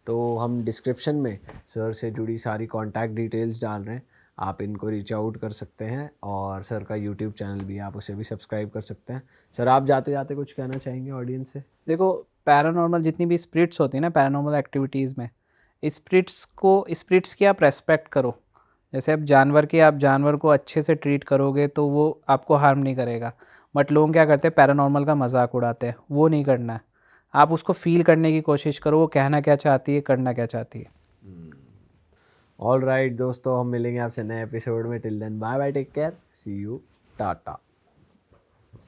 तो हम डिस्क्रिप्शन में सर से जुड़ी सारी कॉन्टैक्ट डिटेल्स डाल रहे हैं, आप इनको रीच आउट कर सकते हैं। और सर का यूट्यूब चैनल भी, आप उसे भी सब्सक्राइब कर सकते हैं। सर आप जाते जाते कुछ कहना चाहेंगे ऑडियंस से? देखो, पैरानॉर्मल जितनी भी स्पिरिट्स होती है ना पैरानॉर्मल एक्टिविटीज़ में, स्पिरिट्स की आप रेस्पेक्ट करो। जैसे आप जानवर को अच्छे से ट्रीट करोगे तो वो आपको हार्म नहीं करेगा। बट लोग क्या करते हैं, पैरानॉर्मल का मजाक उड़ाते हैं, वो नहीं करना है। आप उसको फील करने की कोशिश करो, वो कहना क्या चाहती है, करना क्या चाहती है। ऑल राइट दोस्तों, हम मिलेंगे आपसे नए एपिसोड में। Till then bye bye, take care, see you, Tata.